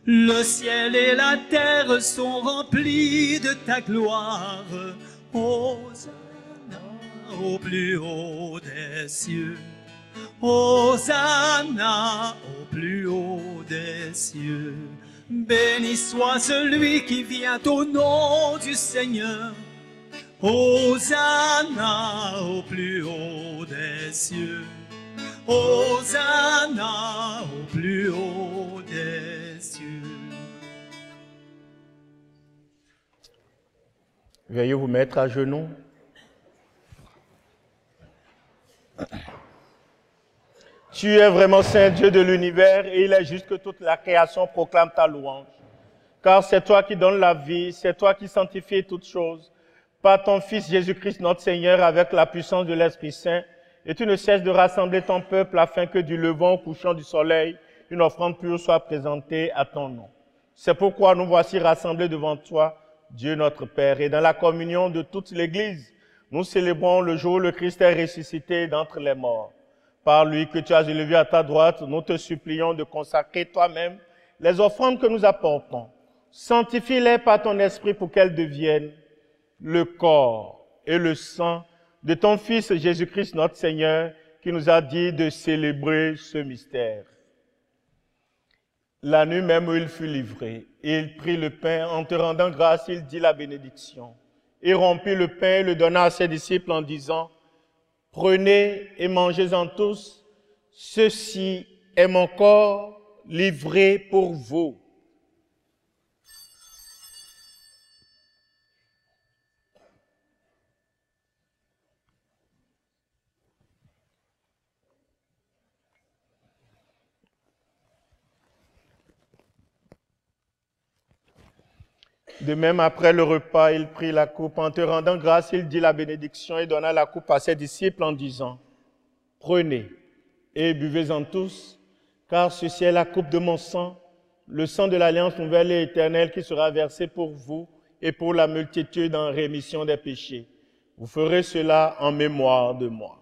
Le ciel et la terre sont remplis de ta gloire. Hosanna au plus haut des cieux. Hosanna au plus haut des cieux. Béni soit celui qui vient au nom du Seigneur. Hosanna au plus haut des cieux. Hosanna au plus haut des cieux. Veuillez vous mettre à genoux. Tu es vraiment Saint Dieu de l'univers et il est juste que toute la création proclame ta louange. Car c'est toi qui donnes la vie, c'est toi qui sanctifies toutes choses. Par ton Fils Jésus-Christ notre Seigneur avec la puissance de l'Esprit Saint, et tu ne cesses de rassembler ton peuple afin que du levant au couchant du soleil, une offrande pure soit présentée à ton nom. C'est pourquoi nous voici rassemblés devant toi, Dieu notre Père, et dans la communion de toute l'Église, nous célébrons le jour où le Christ est ressuscité d'entre les morts. Par lui que tu as élevé à ta droite, nous te supplions de consacrer toi-même les offrandes que nous apportons. Sanctifie-les par ton esprit pour qu'elles deviennent le corps et le sang de ton Fils Jésus-Christ notre Seigneur, qui nous a dit de célébrer ce mystère. La nuit même où il fut livré, il prit le pain, en te rendant grâce, il dit la bénédiction. Il rompit le pain et le donna à ses disciples en disant, « Prenez et mangez-en tous, ceci est mon corps livré pour vous. » De même, après le repas, il prit la coupe. En te rendant grâce, il dit la bénédiction et donna la coupe à ses disciples en disant, « Prenez et buvez-en tous, car ceci est la coupe de mon sang, le sang de l'alliance nouvelle et éternelle qui sera versé pour vous et pour la multitude en rémission des péchés. Vous ferez cela en mémoire de moi.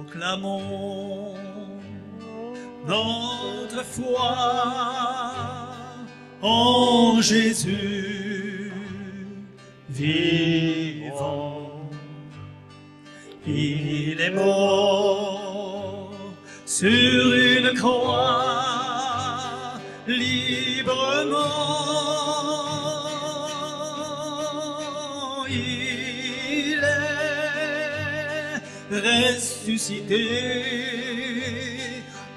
Proclamons notre foi en Jésus vivant. Il est mort sur une croix librement. Il est ressuscité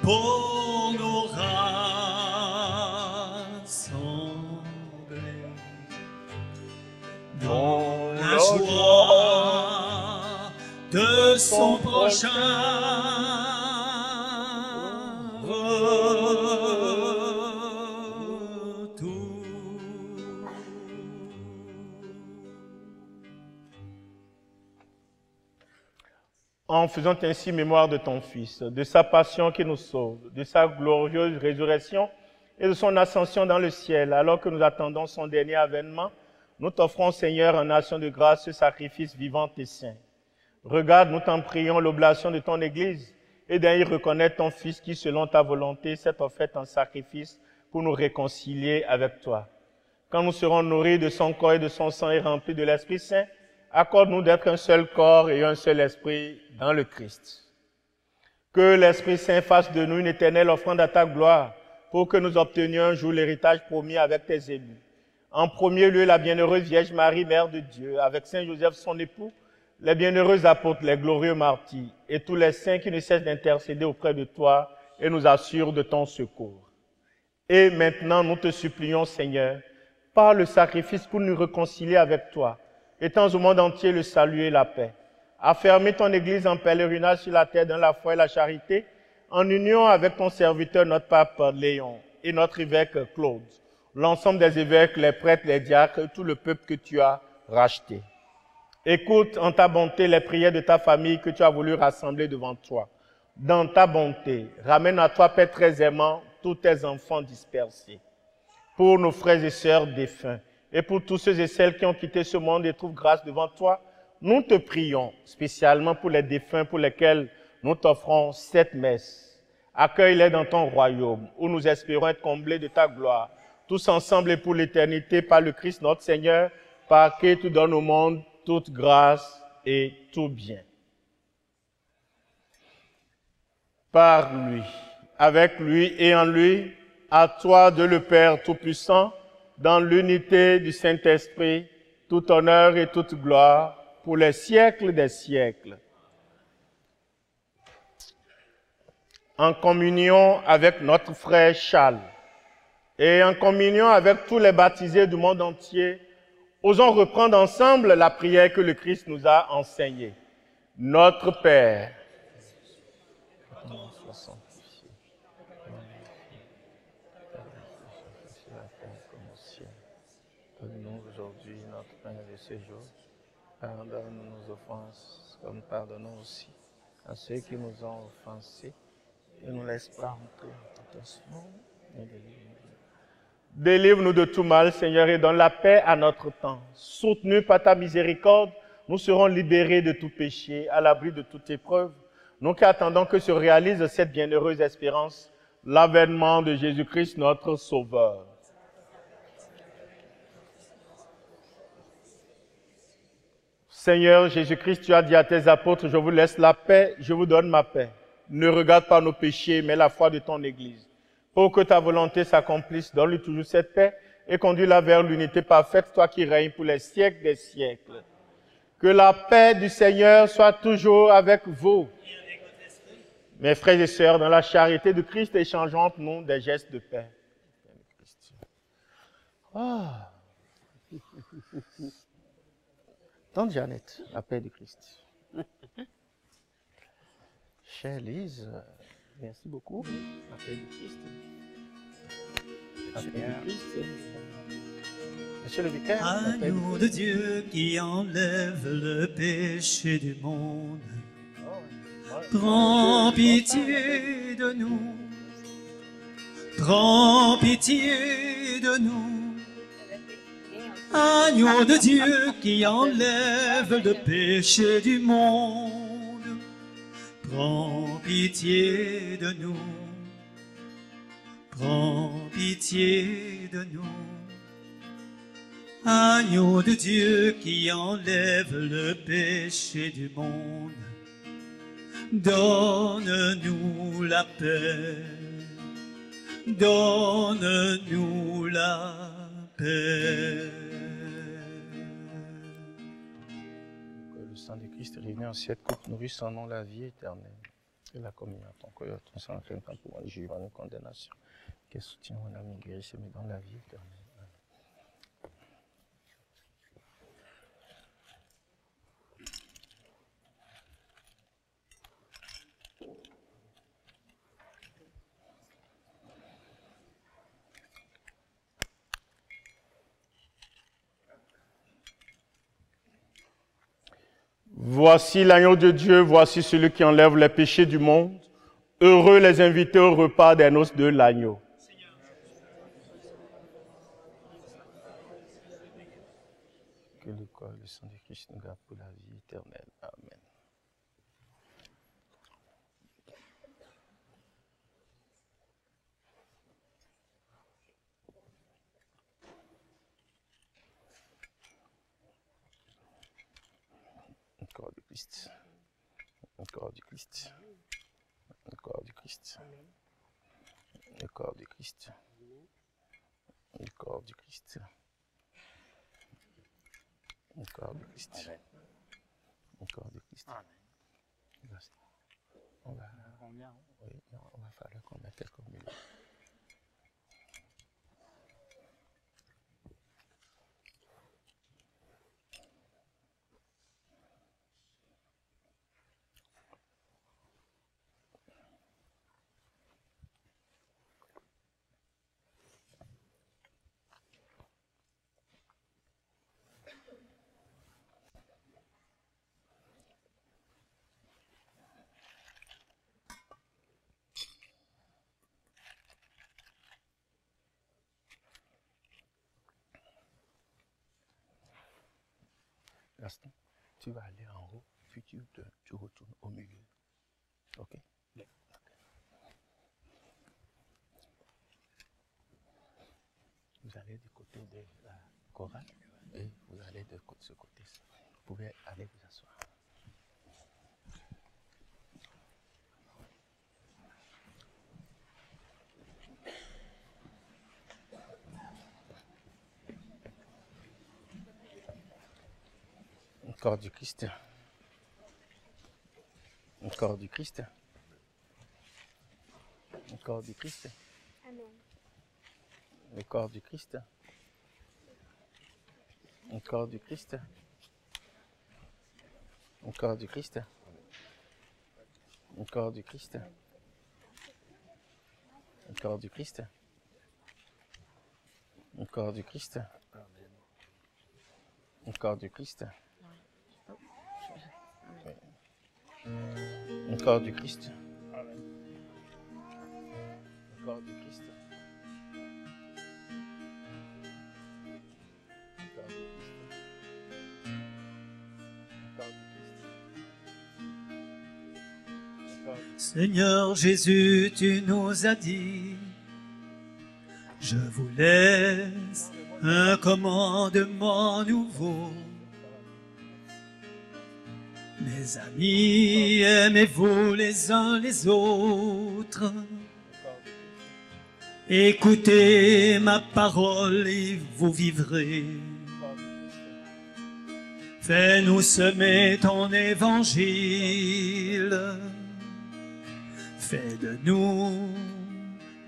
pour nous rassembler dans la joie de son prochain retour. En faisant ainsi mémoire de ton Fils, de sa passion qui nous sauve, de sa glorieuse résurrection et de son ascension dans le ciel, alors que nous attendons son dernier avènement, nous t'offrons, Seigneur, en nation de grâce, ce sacrifice vivant et saint. Regarde, nous t'en prions, l'oblation de ton Église, et d'y reconnaître ton Fils qui, selon ta volonté, s'est offert en sacrifice pour nous réconcilier avec toi. Quand nous serons nourris de son corps et de son sang et remplis de l'Esprit Saint, accorde-nous d'être un seul corps et un seul esprit dans le Christ. Que l'Esprit Saint fasse de nous une éternelle offrande à ta gloire, pour que nous obtenions un jour l'héritage promis avec tes élus. En premier lieu, la bienheureuse Vierge Marie, Mère de Dieu, avec Saint Joseph, son époux, les bienheureux apôtres, les glorieux martyrs, et tous les saints qui ne cessent d'intercéder auprès de toi et nous assurent de ton secours. Et maintenant, nous te supplions, Seigneur, par le sacrifice pour nous réconcilier avec toi, étends au monde entier le salut et la paix. Affermis ton Église en pèlerinage sur la terre dans la foi et la charité, en union avec ton serviteur, notre pape Léon, et notre évêque Claude, l'ensemble des évêques, les prêtres, les diacres, et tout le peuple que tu as racheté. Écoute en ta bonté les prières de ta famille que tu as voulu rassembler devant toi. Dans ta bonté, ramène à toi, Père très aimant, tous tes enfants dispersés. Pour nos frères et sœurs défunts, et pour tous ceux et celles qui ont quitté ce monde et trouvent grâce devant toi, nous te prions, spécialement pour les défunts pour lesquels nous t'offrons cette messe. Accueille-les dans ton royaume, où nous espérons être comblés de ta gloire, tous ensemble et pour l'éternité, par le Christ notre Seigneur, par qui tu donnes au monde toute grâce et tout bien. Par lui, avec lui et en lui, à toi, Dieu le Père Tout-Puissant, dans l'unité du Saint-Esprit, tout honneur et toute gloire, pour les siècles des siècles. En communion avec notre frère Charles, et en communion avec tous les baptisés du monde entier, osons reprendre ensemble la prière que le Christ nous a enseignée. Notre Père, donne-nous aujourd'hui notre pain de ce jour. Pardonne nos offenses, comme nous pardonnons aussi à ceux qui nous ont offensés. Et ne nous laisse pas entrer en tentation. délivre-nous de tout mal, Seigneur, et donne la paix à notre temps. Soutenus par ta miséricorde, nous serons libérés de tout péché, à l'abri de toute épreuve. Nous qui attendons que se réalise cette bienheureuse espérance, l'avènement de Jésus-Christ, notre Sauveur. Seigneur Jésus-Christ, tu as dit à tes apôtres, je vous laisse la paix, je vous donne ma paix. Ne regarde pas nos péchés, mais la foi de ton Église. Pour que ta volonté s'accomplisse, donne-lui toujours cette paix et conduis-la vers l'unité parfaite, toi qui règnes pour les siècles des siècles. Que la paix du Seigneur soit toujours avec vous. Mes frères et sœurs, dans la charité de Christ, échangeons entre nous des gestes de paix. Ah. Tante Jeannette, la paix de Christ. Chère Lise, merci beaucoup. La paix du Christ. La paix du Christ. Monsieur le vicaire, la paix du Agneau de Dieu qui enlève le péché du monde, prends pitié de nous, prends pitié de nous. Agneau de Dieu qui enlève le péché du monde, prends pitié de nous, prends pitié de nous. Agneau de Dieu qui enlève le péché du monde, donne-nous la paix, donne-nous la paix. Que le sang de Christ réuni en cette coupe nourrisse en nous la vie éternelle. Et la communion à ton cœur, ton sang, crème, pour un jugement, une condamnation. Qu'elle soutient mon âme guérisse, mais dans la vie éternelle. Voici l'agneau de Dieu, voici celui qui enlève les péchés du monde. Heureux les invités au repas des noces de l'agneau. Que le corps et le sang de Christ nous garde pour la vie éternelle. Amen. Le corps du Christ. Le corps du Christ. Le corps du Christ. Le corps du Christ. Le corps du Christ. Le corps du Christ. Le corps du Christ. On va faire combien quelques minutes. Gaston, tu vas aller en haut, puis tu retournes au milieu. Ok? Vous allez du côté de la chorale et vous allez de ce côté. Vous pouvez aller vous asseoir. Le corps du Christ. Le corps du Christ. Le corps du Christ. Amen. Le corps du Christ. Le corps du Christ. Le corps du Christ. Le corps du Christ. Le corps du Christ. Le corps du Christ. Le corps du Christ. Le corps du Christ. Le corps du Christ. Seigneur Jésus, tu nous as dit, je vous laisse un commandement nouveau. Mes amis, aimez-vous les uns les autres. Écoutez ma parole et vous vivrez. Fais-nous semer ton évangile. Fais de nous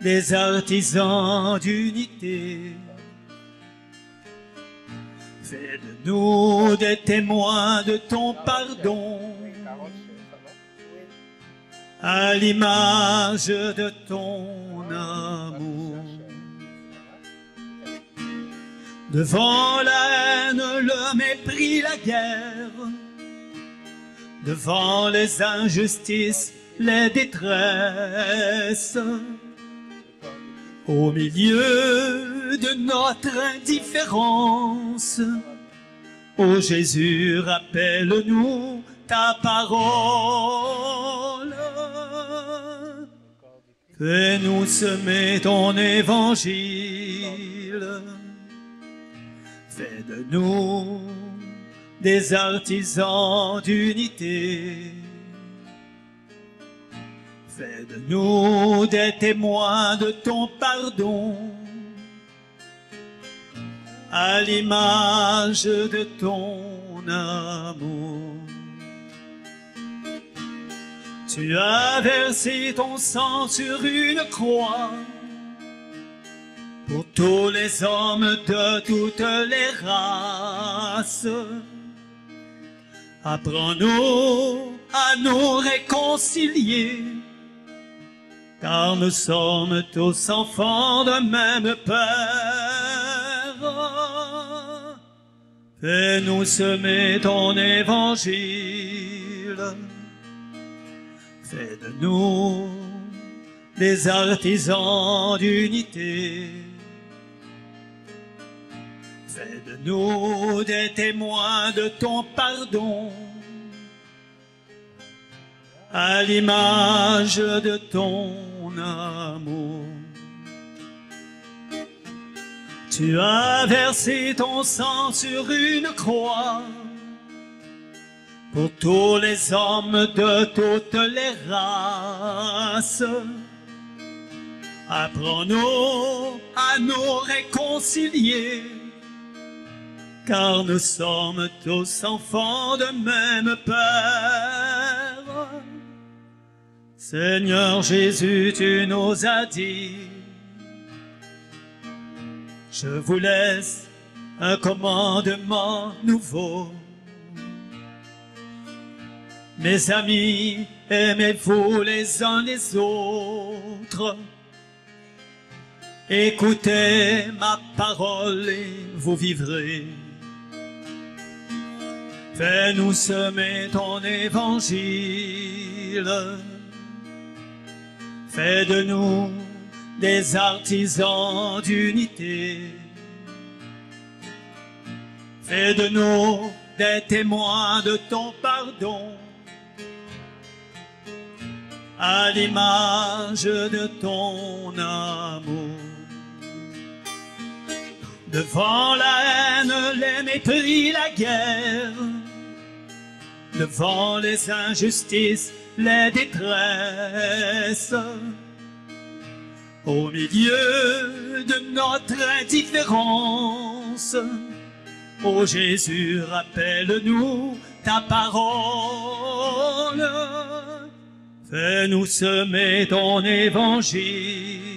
des artisans d'unité. Fais de nous des témoins de ton pardon. à l'image de ton amour. Devant la haine, le mépris, la guerre, devant les injustices, les détresses, au milieu de notre indifférence, ô Jésus, rappelle-nous ta parole. Fais-nous semer ton évangile. Fais de nous des artisans d'unité. Fais de nous des témoins de ton pardon, à l'image de ton amour. Tu as versé ton sang sur une croix pour tous les hommes de toutes les races. Apprends-nous à nous réconcilier, car nous sommes tous enfants d'un même Père. Fais-nous semer ton évangile. Fais de nous des artisans d'unité. Fais de nous des témoins de ton pardon, à l'image de ton amour. Tu as versé ton sang sur une croix pour tous les hommes de toutes les races. Apprends-nous à nous réconcilier, car nous sommes tous enfants de même Père. Seigneur Jésus, tu nous as dit, je vous laisse un commandement nouveau. Mes amis, aimez-vous les uns les autres. Écoutez ma parole et vous vivrez. Fais-nous semer ton évangile. Fais de nous des artisans d'unité. Fais de nous des témoins de ton pardon, à l'image de ton amour. Devant la haine, les mépris, la guerre, devant les injustices, les détresses, au milieu de notre indifférence, ô Jésus, rappelle-nous ta parole. Fais-nous semer ton évangile.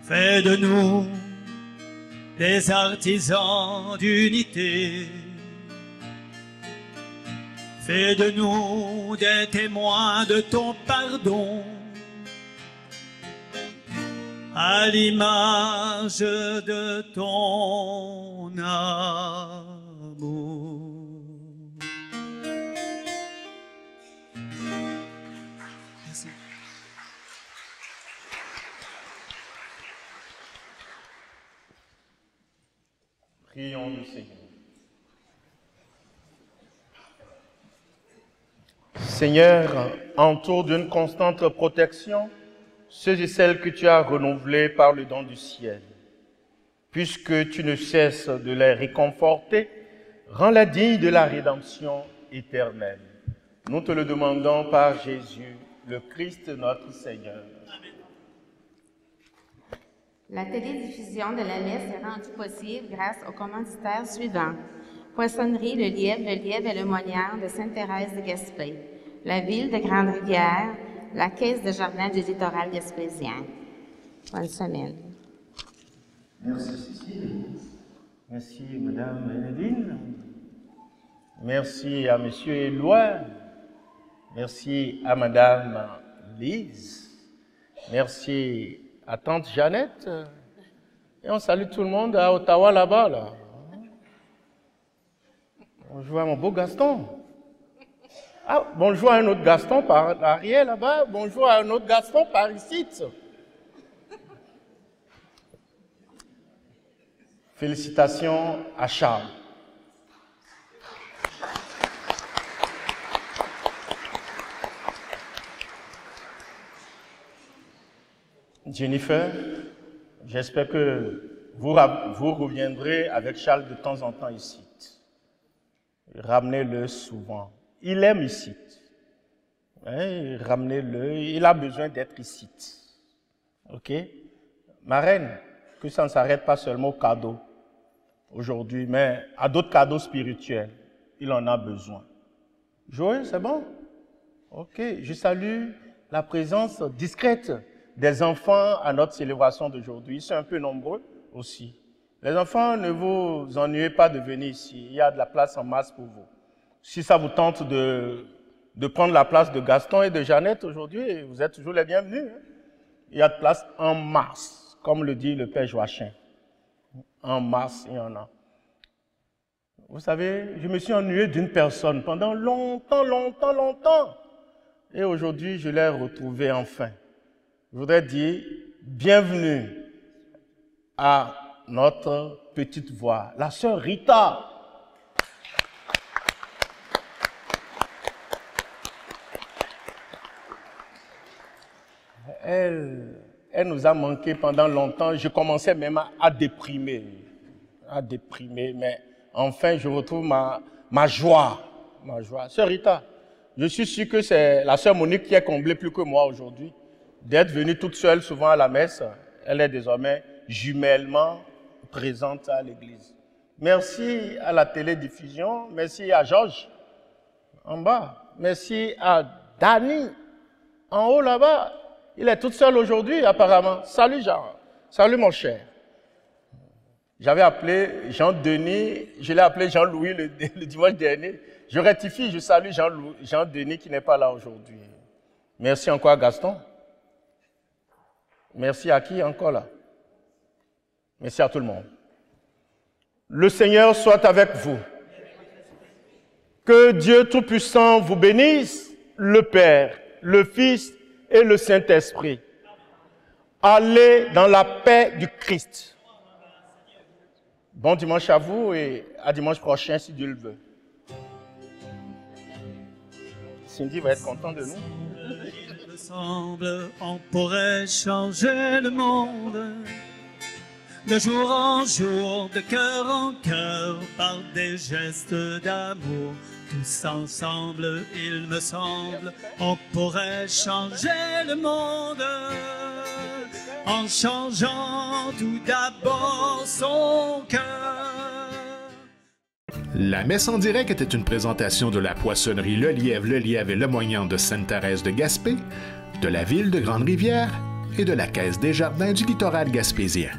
Fais de nous des artisans d'unité. Fais de nous des témoins de ton pardon, à l'image de ton amour. Merci. Prions le Seigneur. Seigneur, entoure d'une constante protection ceux et celles que tu as renouvelés par le don du ciel. Puisque tu ne cesses de les réconforter, rends-les dignes de la rédemption éternelle. Nous te le demandons par Jésus, le Christ notre Seigneur. La télédiffusion de la messe est rendue possible grâce aux commanditaires suivants. Poissonnerie Le Lièvre et le Moignard de Sainte-Thérèse de Gaspé, la Ville de Grande-Rivière, la Caisse de jardin du littoral gaspésien. Bonne semaine. Merci Cécile. Merci Madame Nadine. Merci à Monsieur Éloi. Merci à Madame Lise. Merci à Tante Jeannette. Et on salue tout le monde à Ottawa là-bas. Là. Bonjour à mon beau Gaston. Ah, bonjour à un autre Gaston par l'arrière là-bas. Bonjour à un autre Gaston par ici. Félicitations à Charles. Jennifer, j'espère que vous reviendrez avec Charles de temps en temps ici. Ramenez-le souvent. Il aime ici. Hein, ramenez-le. Il a besoin d'être ici. OK? Ma reine, que ça ne s'arrête pas seulement aux cadeaux aujourd'hui, mais à d'autres cadeaux spirituels. Il en a besoin. Joël, c'est bon? OK. Je salue la présence discrète des enfants à notre célébration d'aujourd'hui. Ils sont un peu nombreux aussi. Les enfants, ne vous ennuyez pas de venir ici. Il y a de la place en masse pour vous. Si ça vous tente de prendre la place de Gaston et de Jeannette aujourd'hui, vous êtes toujours les bienvenus. Hein? Il y a de place en masse, comme le dit le Père Joachim. En masse, il y en a. Vous savez, je me suis ennuyé d'une personne pendant longtemps. Et aujourd'hui, je l'ai retrouvée enfin. Je voudrais dire bienvenue à notre petite voix, la sœur Rita. Elle nous a manqué pendant longtemps. Je commençais même à déprimer, mais enfin je retrouve ma joie. Sœur Rita, je suis sûr que c'est la sœur Monique qui est comblée plus que moi aujourd'hui. D'être venue toute seule souvent à la messe, elle est désormais jumellement présente à l'église. Merci à la télédiffusion, merci à Georges en bas, merci à Dani en haut là-bas. Il est toute seule aujourd'hui apparemment. Salut Jean, salut mon cher. J'avais appelé Jean-Denis, je l'ai appelé Jean-Louis le dimanche dernier. Je rectifie, je salue Jean-Denis qui n'est pas là aujourd'hui. Merci encore à Gaston. Merci à qui encore là? Merci à tout le monde. Le Seigneur soit avec vous. Que Dieu Tout-Puissant vous bénisse, le Père, le Fils et le Saint-Esprit. Allez dans la paix du Christ. Bon dimanche à vous et à dimanche prochain si Dieu le veut. Cindy va être contente de nous. Il me semble, on pourrait changer le monde de jour en jour, de cœur en cœur, par des gestes d'amour. Tous ensemble, il me semble, on pourrait changer le monde en changeant tout d'abord son cœur. La messe en direct était une présentation de la poissonnerie Le Lièvre et Le Moignant de Sainte-Thérèse de Gaspé, de la ville de Grande-Rivière et de la Caisse des Jardins du littoral gaspésien.